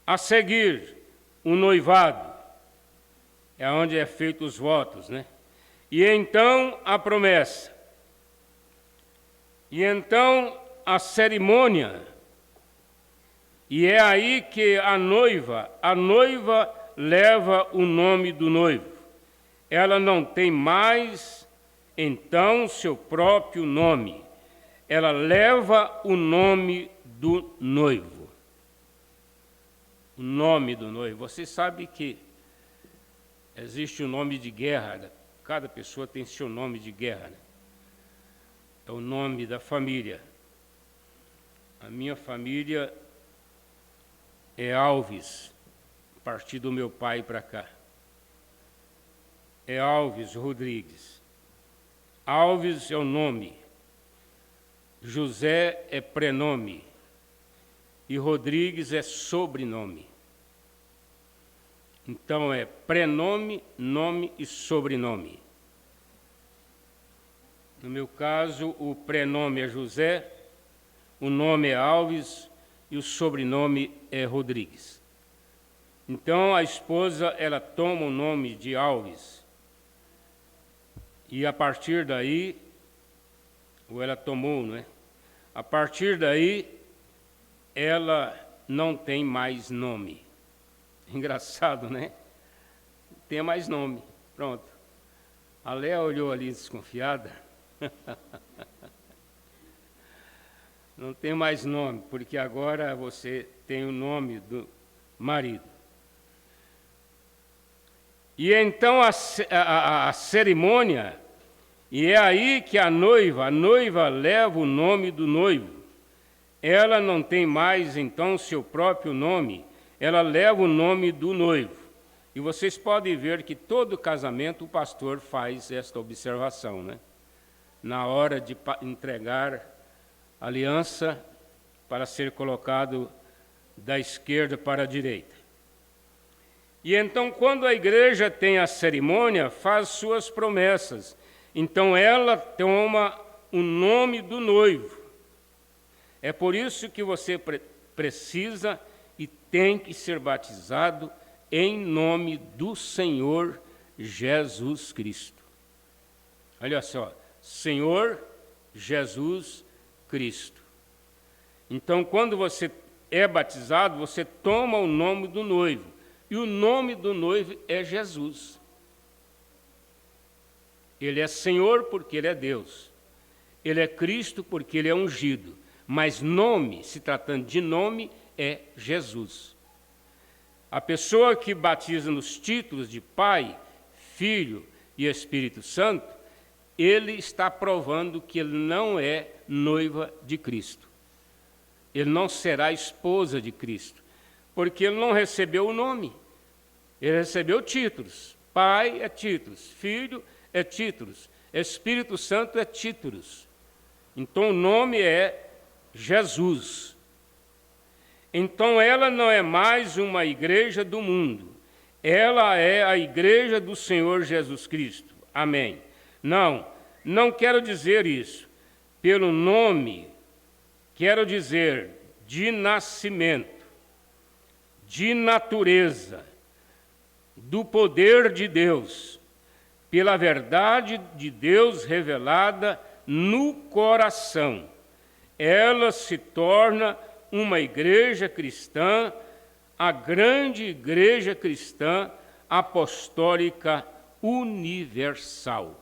A seguir, o noivado, é onde é feito os votos, né? E então a promessa. E então a cerimônia. E é aí que a noiva leva o nome do noivo. Ela não tem mais, então, seu próprio nome. Ela leva o nome do noivo. O nome do noivo. Você sabe que existe o nome de guerra. Cada pessoa tem seu nome de guerra, né? É o nome da família. A minha família é Alves, a partir do meu pai para cá. É Alves Rodrigues. Alves é o nome. José é prenome e Rodrigues é sobrenome. Então é prenome, nome e sobrenome. No meu caso, o prenome é José, o nome é Alves e o sobrenome é Rodrigues. Então a esposa, ela toma o nome de Alves. E a partir daí, ou ela tomou, não é? A partir daí, ela não tem mais nome. Engraçado, né? Não tem mais nome. Pronto. A Léa olhou ali desconfiada. Não tem mais nome, porque agora você tem o nome do marido. E então a cerimônia, e é aí que a noiva leva o nome do noivo. Ela não tem mais, então, seu próprio nome, ela leva o nome do noivo. E vocês podem ver que todo casamento o pastor faz esta observação, né? Na hora de entregar a aliança para ser colocado da esquerda para a direita. E então, quando a igreja tem a cerimônia, faz suas promessas. Então, ela toma o nome do noivo. É por isso que você precisa e tem que ser batizado em nome do Senhor Jesus Cristo. Olha só, Senhor Jesus Cristo. Então, quando você é batizado, você toma o nome do noivo. E o nome do noivo é Jesus. Ele é Senhor porque Ele é Deus. Ele é Cristo porque Ele é ungido. Mas nome, se tratando de nome, é Jesus. A pessoa que batiza nos títulos de Pai, Filho e Espírito Santo, ele está provando que ele não é noiva de Cristo. Ele não será esposa de Cristo, porque ele não recebeu o nome. Ele recebeu títulos. Pai é títulos, Filho é títulos, Espírito Santo é títulos. Então o nome é Jesus. Então ela não é mais uma igreja do mundo. Ela é a igreja do Senhor Jesus Cristo. Amém. Não quero dizer isso. Pelo nome, quero dizer de nascimento, de natureza, do poder de Deus, pela verdade de Deus revelada no coração. Ela se torna uma igreja cristã, a grande igreja cristã apostólica universal.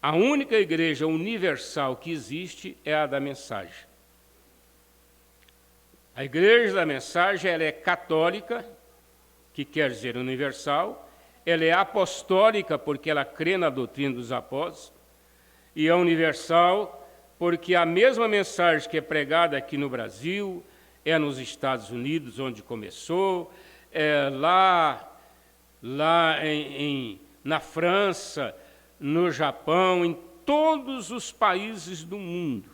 A única igreja universal que existe é a da mensagem. A igreja da mensagem ela é católica, que quer dizer universal, ela é apostólica porque ela crê na doutrina dos apóstolos, e é universal porque a mesma mensagem que é pregada aqui no Brasil, é nos Estados Unidos, onde começou, é na França, no Japão, em todos os países do mundo.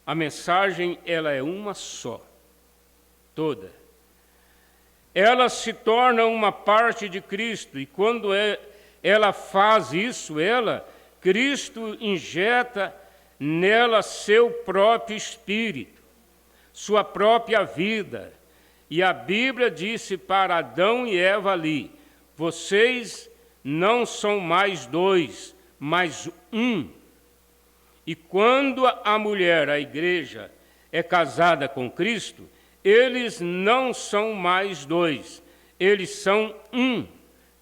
A mensagem ela é uma só, toda. Ela se torna uma parte de Cristo, e quando ela faz isso, Cristo injeta nela seu próprio espírito, sua própria vida. E a Bíblia disse para Adão e Eva ali: vocês não são mais dois, mas um. E quando a mulher, a igreja, é casada com Cristo, eles não são mais dois, eles são um.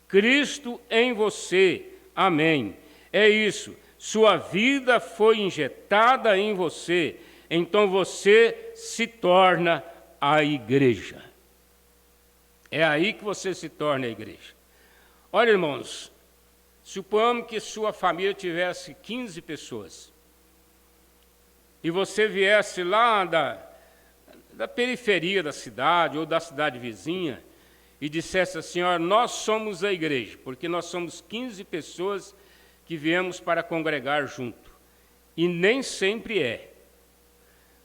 Cristo em você. Amém. É isso. Sua vida foi injetada em você, então você se torna a igreja. É aí que você se torna a igreja. Olha, irmãos, suponhamos que sua família tivesse 15 pessoas e você viesse lá da periferia da cidade ou da cidade vizinha e dissesse assim: olha, nós somos a igreja, porque nós somos 15 pessoas que viemos para congregar junto. E nem sempre é.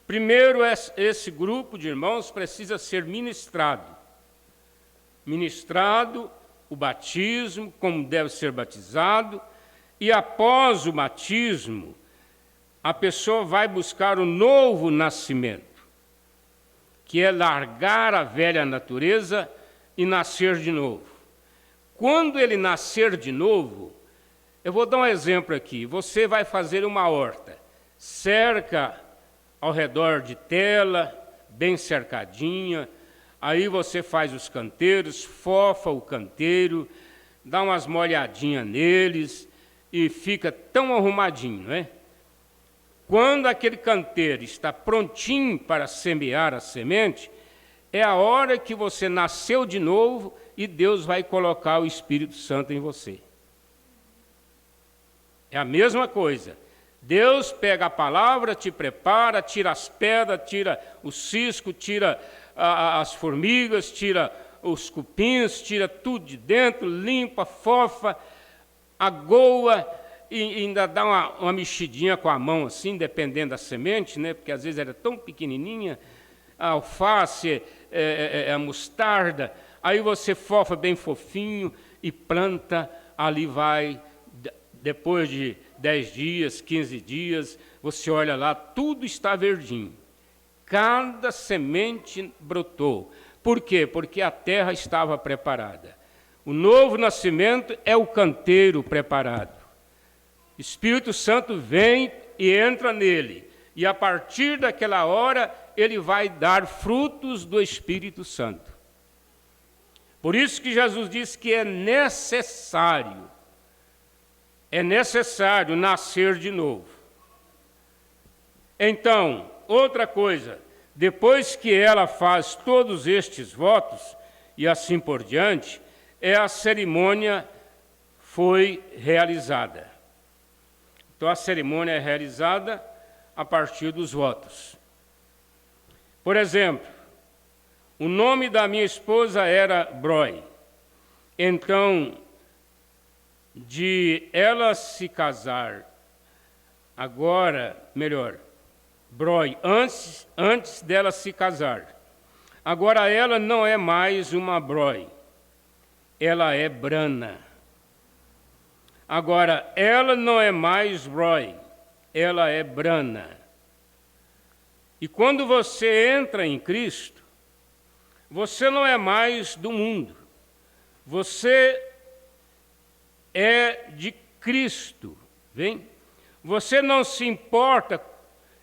Primeiro, esse grupo de irmãos precisa ser ministrado. Ministrado o batismo, como deve ser batizado, e após o batismo, a pessoa vai buscar o novo nascimento, que é largar a velha natureza e nascer de novo. Quando ele nascer de novo, eu vou dar um exemplo aqui. Você vai fazer uma horta, cerca ao redor de tela, bem cercadinha, aí você faz os canteiros, fofa o canteiro, dá umas molhadinhas neles e fica tão arrumadinho, não é? Quando aquele canteiro está prontinho para semear a semente, é a hora que você nasceu de novo e Deus vai colocar o Espírito Santo em você. É a mesma coisa. Deus pega a palavra, te prepara, tira as pedras, tira o cisco, tira as formigas, tira os cupins, tira tudo de dentro, limpa, fofa, agoa e ainda dá uma mexidinha com a mão assim, dependendo da semente, né? Porque às vezes era tão pequenininha, a alface, a mostarda, aí você fofa bem fofinho e planta, ali vai, depois de 10 dias, 15 dias, você olha lá, tudo está verdinho. Cada semente brotou. Por quê? Porque a terra estava preparada. O novo nascimento é o canteiro preparado. O Espírito Santo vem e entra nele. E a partir daquela hora, ele vai dar frutos do Espírito Santo. Por isso que Jesus disse que é necessário nascer de novo. Então, outra coisa, depois que ela faz todos estes votos, e assim por diante, a cerimônia foi realizada. Então, a cerimônia é realizada a partir dos votos. Por exemplo, o nome da minha esposa era Broi. Então, de ela se casar agora, Broi, antes dela se casar. Agora ela não é mais uma Broi, ela é Brana. Agora ela não é mais Broi, ela é Brana. E quando você entra em Cristo, você não é mais do mundo, você é de Cristo, vem? Você não se importa,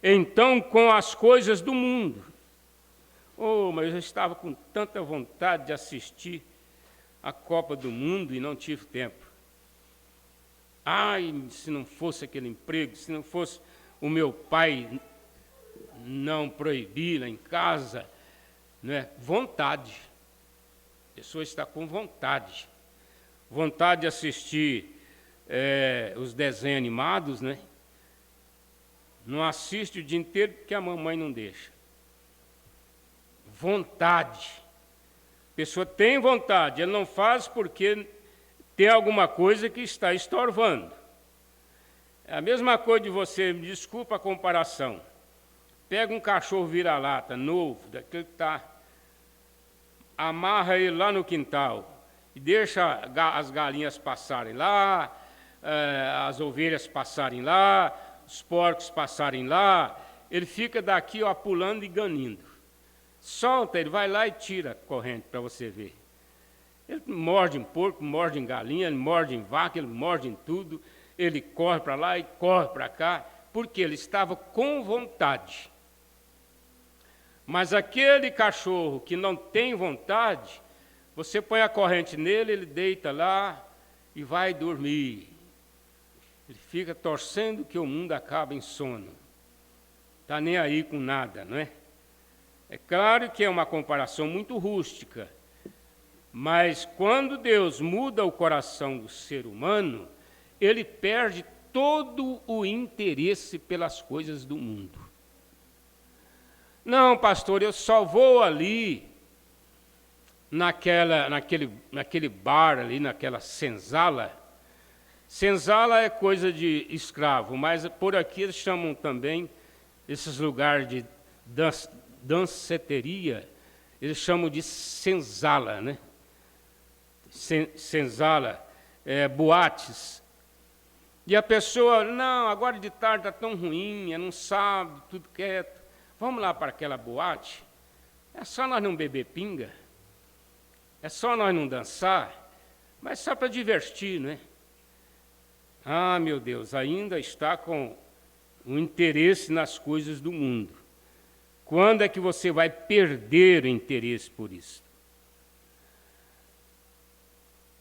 então, com as coisas do mundo. Oh, mas eu estava com tanta vontade de assistir a Copa do Mundo e não tive tempo. Ai, se não fosse aquele emprego, se não fosse o meu pai não proibir lá em casa, não é? Vontade. A pessoa está com vontade. Vontade de assistir os desenhos animados, né? Não assiste o dia inteiro porque a mamãe não deixa. Vontade. A pessoa tem vontade, ela não faz porque tem alguma coisa que está estorvando. É a mesma coisa de você, me desculpa a comparação, pega um cachorro vira-lata novo, daquele que está, amarra ele lá no quintal e deixa as galinhas passarem lá, as ovelhas passarem lá, os porcos passarem lá, ele fica daqui ó, pulando e ganindo. Solta, ele vai lá e tira a corrente para você ver. Ele morde em porco, morde em galinha, ele morde em vaca, ele morde em tudo, ele corre para lá e corre para cá, porque ele estava com vontade. Mas aquele cachorro que não tem vontade, você põe a corrente nele, ele deita lá e vai dormir. Ele fica torcendo que o mundo acabe em sono. Está nem aí com nada, não é? É claro que é uma comparação muito rústica, mas quando Deus muda o coração do ser humano, ele perde todo o interesse pelas coisas do mundo. Não, pastor, eu só vou ali naquele bar ali, naquela senzala, Senzala é coisa de escravo, mas por aqui eles chamam também esses lugares de danceteria, eles chamam de senzala, né? Senzala, boates. E a pessoa, não, agora de tarde está tão ruim, não sabe, tudo quieto. Vamos lá para aquela boate? É só nós não beber pinga, é só nós não dançar, mas só para divertir, não é? Ah, meu Deus, ainda está com um interesse nas coisas do mundo. Quando é que você vai perder o interesse por isso?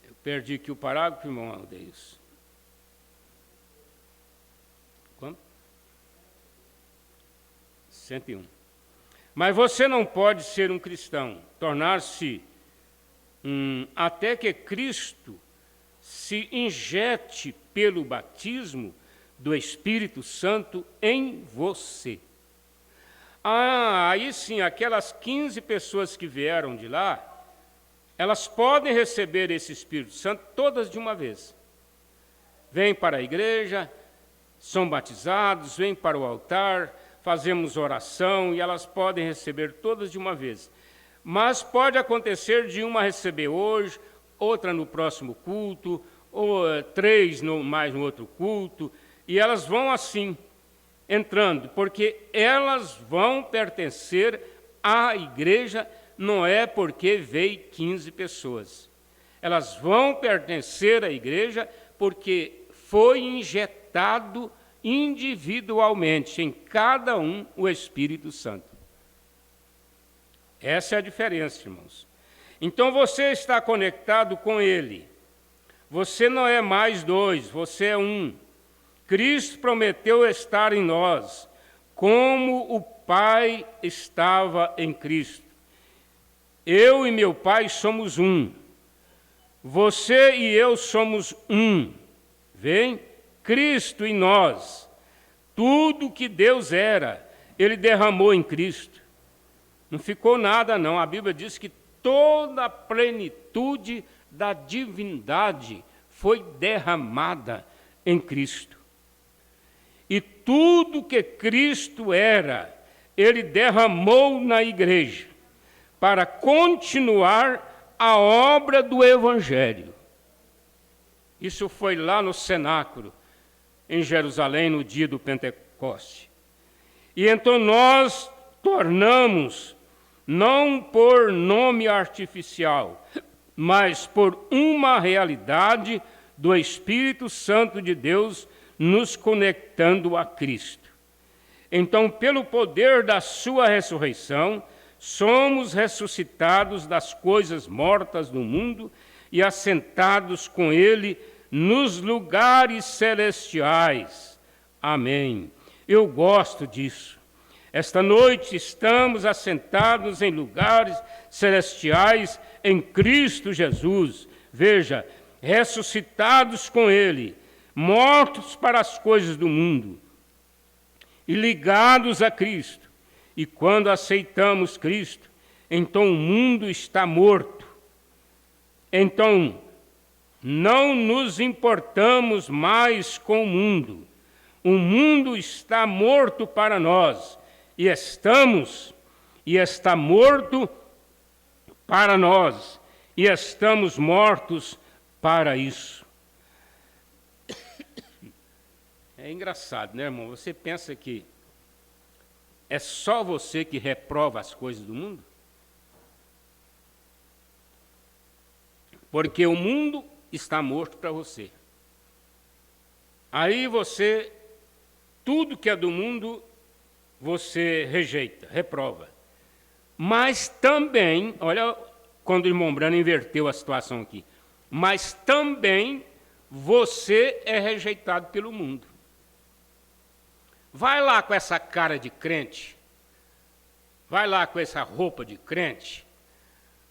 Eu perdi aqui o parágrafo, irmão Aldeus. Quanto? 101. Mas você não pode ser um cristão, tornar-se até que Cristo se injete pelo batismo do Espírito Santo em você. Ah, aí sim, aquelas 15 pessoas que vieram de lá, elas podem receber esse Espírito Santo todas de uma vez. Vêm para a igreja, são batizados, vêm para o altar, fazemos oração e elas podem receber todas de uma vez. Mas pode acontecer de uma receber hoje, outra no próximo culto, ou 3 mais no outro culto, e elas vão assim, entrando, porque elas vão pertencer à igreja, não é porque veio 15 pessoas. Elas vão pertencer à igreja porque foi injetado individualmente em cada um o Espírito Santo. Essa é a diferença, irmãos. Então você está conectado com Ele. Você não é mais 2, você é um. Cristo prometeu estar em nós, como o Pai estava em Cristo. Eu e meu Pai somos um. Você e eu somos um. Vem? Cristo em nós. Tudo que Deus era, Ele derramou em Cristo. Não ficou nada, não. A Bíblia diz que toda a plenitude da divindade foi derramada em Cristo. E tudo que Cristo era, Ele derramou na igreja, para continuar a obra do Evangelho. Isso foi lá no cenáculo, em Jerusalém, no dia do Pentecoste. E então nós tornamos, não por nome artificial, mas por uma realidade do Espírito Santo de Deus nos conectando a Cristo. Então, pelo poder da sua ressurreição, somos ressuscitados das coisas mortas do mundo e assentados com Ele nos lugares celestiais. Amém. Eu gosto disso. Esta noite estamos assentados em lugares celestiais em Cristo Jesus. Veja, ressuscitados com Ele, mortos para as coisas do mundo e ligados a Cristo. E quando aceitamos Cristo, então o mundo está morto. Então, não nos importamos mais com o mundo. O mundo está morto para nós. E está morto para nós, e estamos mortos para isso. É engraçado, né, irmão? Você pensa que é só você que reprova as coisas do mundo? Porque o mundo está morto para você. Aí você, tudo que é do mundo, você rejeita, reprova. Mas também, olha, quando o irmão Brano inverteu a situação aqui, mas também você é rejeitado pelo mundo. Vai lá com essa cara de crente, vai lá com essa roupa de crente,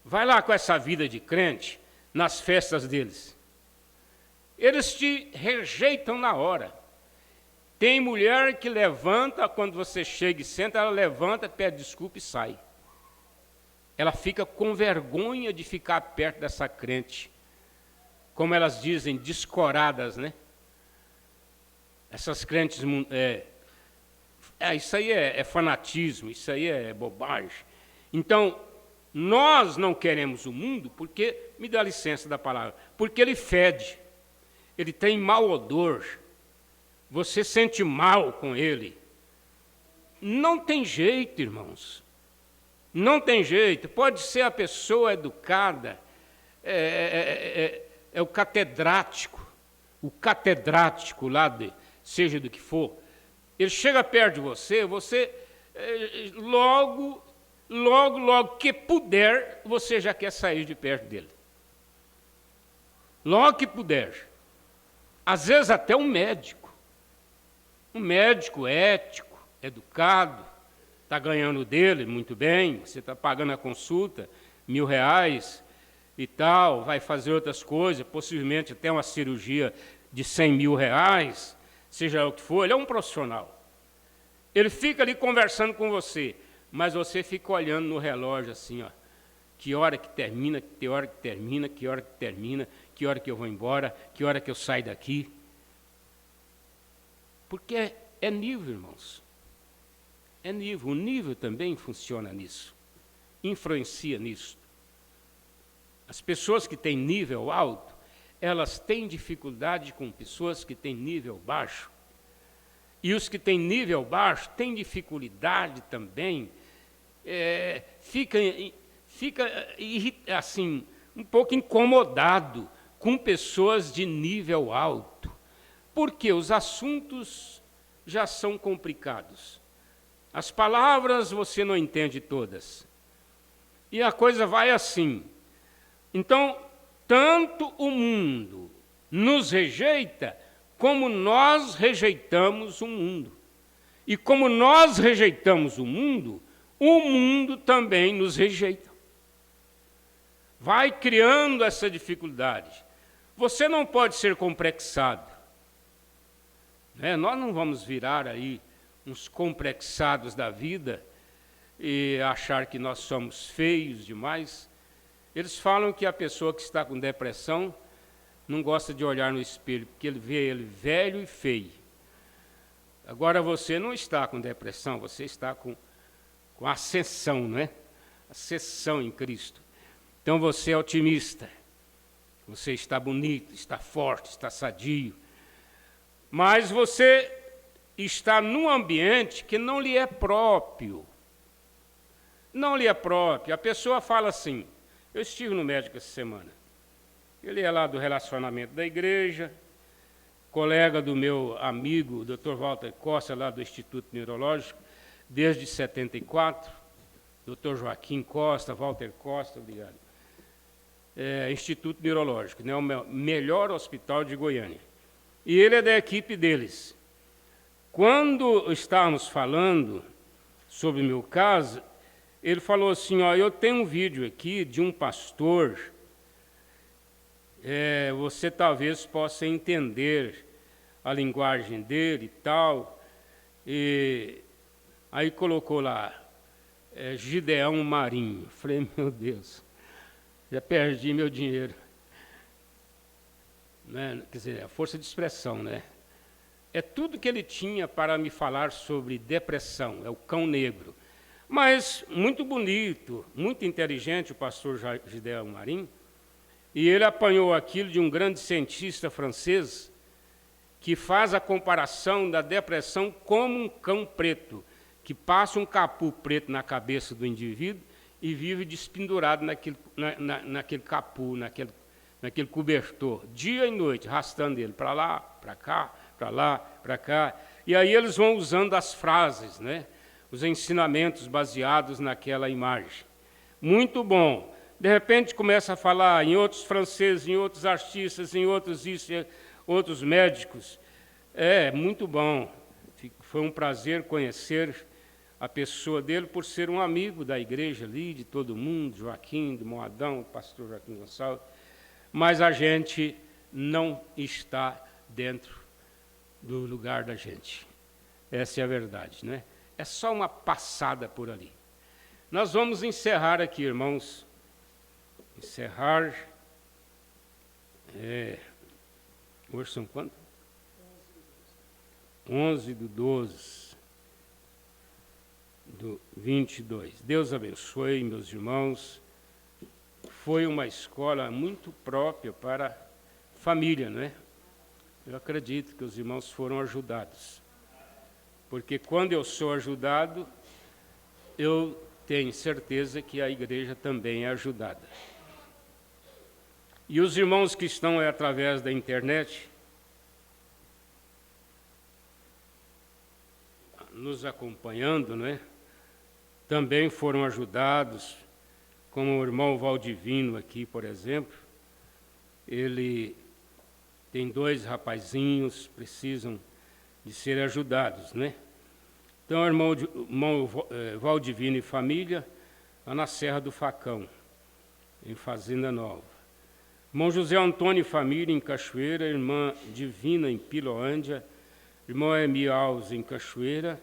vai lá com essa vida de crente, nas festas deles. Eles te rejeitam na hora. Tem mulher que levanta, quando você chega e senta, ela levanta, pede desculpa e sai. Ela fica com vergonha de ficar perto dessa crente. Como elas dizem, descoradas, né? Essas crentes, isso aí é fanatismo, isso aí é bobagem. Então, nós não queremos o mundo porque, me dá licença da palavra, porque ele fede, ele tem mau odor, você sente mal com ele. Não tem jeito, irmãos, não tem jeito. Pode ser a pessoa educada, é o catedrático lá, seja do que for, ele chega perto de você, logo que puder, você já quer sair de perto dele. Logo que puder. Às vezes até um médico ético, educado, está ganhando dele muito bem, você está pagando a consulta, R$1.000 e tal, vai fazer outras coisas, possivelmente até uma cirurgia de R$100.000, seja o que for, ele é um profissional. Ele fica ali conversando com você, mas você fica olhando no relógio assim, ó, que hora que termina, que hora que termina, que hora que termina, que hora que eu vou embora, que hora que eu saio daqui. Porque é nível, irmãos. É nível. O nível também funciona nisso. Influencia nisso. As pessoas que têm nível alto, elas têm dificuldade com pessoas que têm nível baixo. E os que têm nível baixo têm dificuldade também, fica assim, um pouco incomodado com pessoas de nível alto, porque os assuntos já são complicados. As palavras você não entende todas. E a coisa vai assim. Então, tanto o mundo nos rejeita, como nós rejeitamos o mundo. E como nós rejeitamos o mundo também nos rejeita. Vai criando essa dificuldade. Você não pode ser complexado. Nós não vamos virar aí uns complexados da vida e achar que nós somos feios demais. Eles falam que a pessoa que está com depressão não gosta de olhar no espelho, porque ele vê ele velho e feio. Agora você não está com depressão, você está com ascensão, não é? Ascensão em Cristo. Então você é otimista, você está bonito, está forte, está sadio, mas você está num ambiente que não lhe é próprio. Não lhe é próprio. A pessoa fala assim, eu estive no médico essa semana, ele é lá do relacionamento da igreja, colega do meu amigo, Dr. Walter Costa, lá do Instituto Neurológico, desde 74, Dr. Joaquim Costa, Walter Costa, obrigado. Instituto Neurológico, né, o melhor hospital de Goiânia. E ele é da equipe deles. Quando estávamos falando sobre o meu caso, ele falou assim, ó, eu tenho um vídeo aqui de um pastor, você talvez possa entender a linguagem dele e tal. E aí colocou lá, Gideão Marinho. Falei, meu Deus, já perdi meu dinheiro. Né? Quer dizer, a força de expressão, né? É tudo que ele tinha para me falar sobre depressão, é o cão negro. Mas muito bonito, muito inteligente o pastor Gideão Marinho, e ele apanhou aquilo de um grande cientista francês que faz a comparação da depressão como um cão preto, que passa um capu preto na cabeça do indivíduo e vive despendurado naquele capu, naquele cobertor, dia e noite, arrastando ele para lá, para cá, para lá, para cá. E aí eles vão usando as frases, né? Os ensinamentos baseados naquela imagem. Muito bom. De repente começa a falar em outros franceses, em outros artistas, em outros médicos. Muito bom. Foi um prazer conhecer a pessoa dele por ser um amigo da igreja ali, de todo mundo, Joaquim, do Moadão, o pastor Joaquim Gonçalves. Mas a gente não está dentro do lugar da gente. Essa é a verdade, né? É só uma passada por ali. Nós vamos encerrar aqui, irmãos. Encerrar. Hoje são quantos? 11/12/22. Deus abençoe, meus irmãos. Foi uma escola muito própria para a família, não é? Eu acredito que os irmãos foram ajudados. Porque quando eu sou ajudado, eu tenho certeza que a igreja também é ajudada. E os irmãos que estão através da internet, nos acompanhando, não é? Também foram ajudados, como o irmão Valdivino aqui, por exemplo. Ele tem 2 rapazinhos, precisam de ser ajudados, né? Então, irmão Valdivino e família, lá na Serra do Facão, em Fazenda Nova. Irmão José Antônio e família, em Cachoeira. Irmã Divina, em Piloândia. Irmão Emi Alves, em Cachoeira.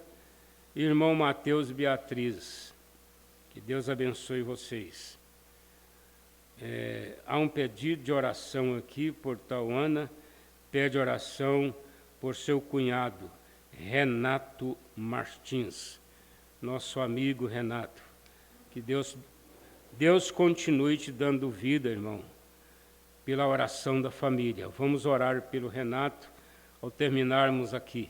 E irmão Mateus e Beatriz. Que Deus abençoe vocês. Há um pedido de oração aqui por Tauana. Pede oração por seu cunhado, Renato Martins, nosso amigo Renato. Que Deus continue te dando vida, irmão, pela oração da família. Vamos orar pelo Renato ao terminarmos aqui.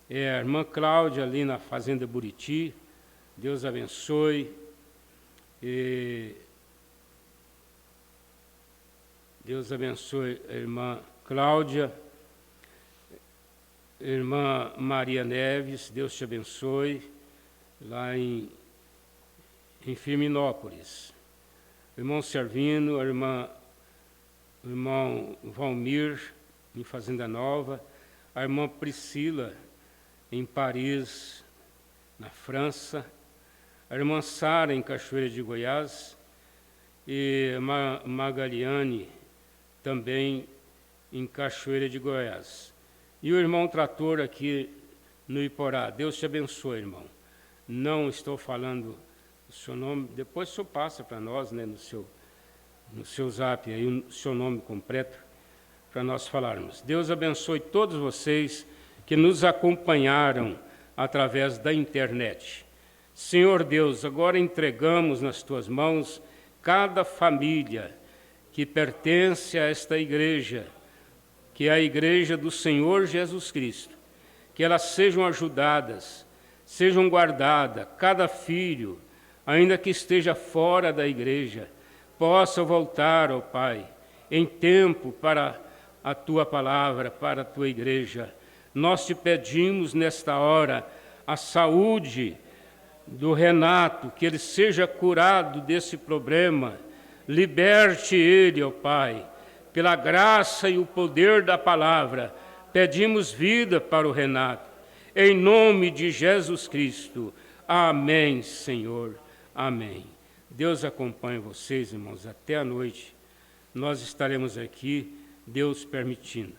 A irmã Cláudia, ali na Fazenda Buriti, Deus abençoe. Deus abençoe a irmã Cláudia. Irmã Maria Neves, Deus te abençoe, lá em Firminópolis. Irmão Servino, irmão Valmir, em Fazenda Nova. A irmã Priscila, em Paris, na França. A irmã Sara, em Cachoeira de Goiás. E a Magaliane, também em Cachoeira de Goiás. E o irmão Trator aqui no Iporá. Deus te abençoe, irmão. Não estou falando o seu nome, depois o senhor passa para nós, né, no seu zap, aí, o seu nome completo, para nós falarmos. Deus abençoe todos vocês que nos acompanharam através da internet. Senhor Deus, agora entregamos nas tuas mãos cada família que pertence a esta igreja, que é a igreja do Senhor Jesus Cristo, que elas sejam ajudadas, sejam guardadas, cada filho, ainda que esteja fora da igreja, possa voltar, ó Pai, em tempo para a Tua palavra, para a Tua igreja. Nós te pedimos nesta hora a saúde do Renato, que ele seja curado desse problema, liberte ele, ó Pai, pela graça e o poder da palavra, pedimos vida para o Renato. Em nome de Jesus Cristo. Amém, Senhor. Amém. Deus acompanhe vocês, irmãos, até a noite. Nós estaremos aqui, Deus permitindo.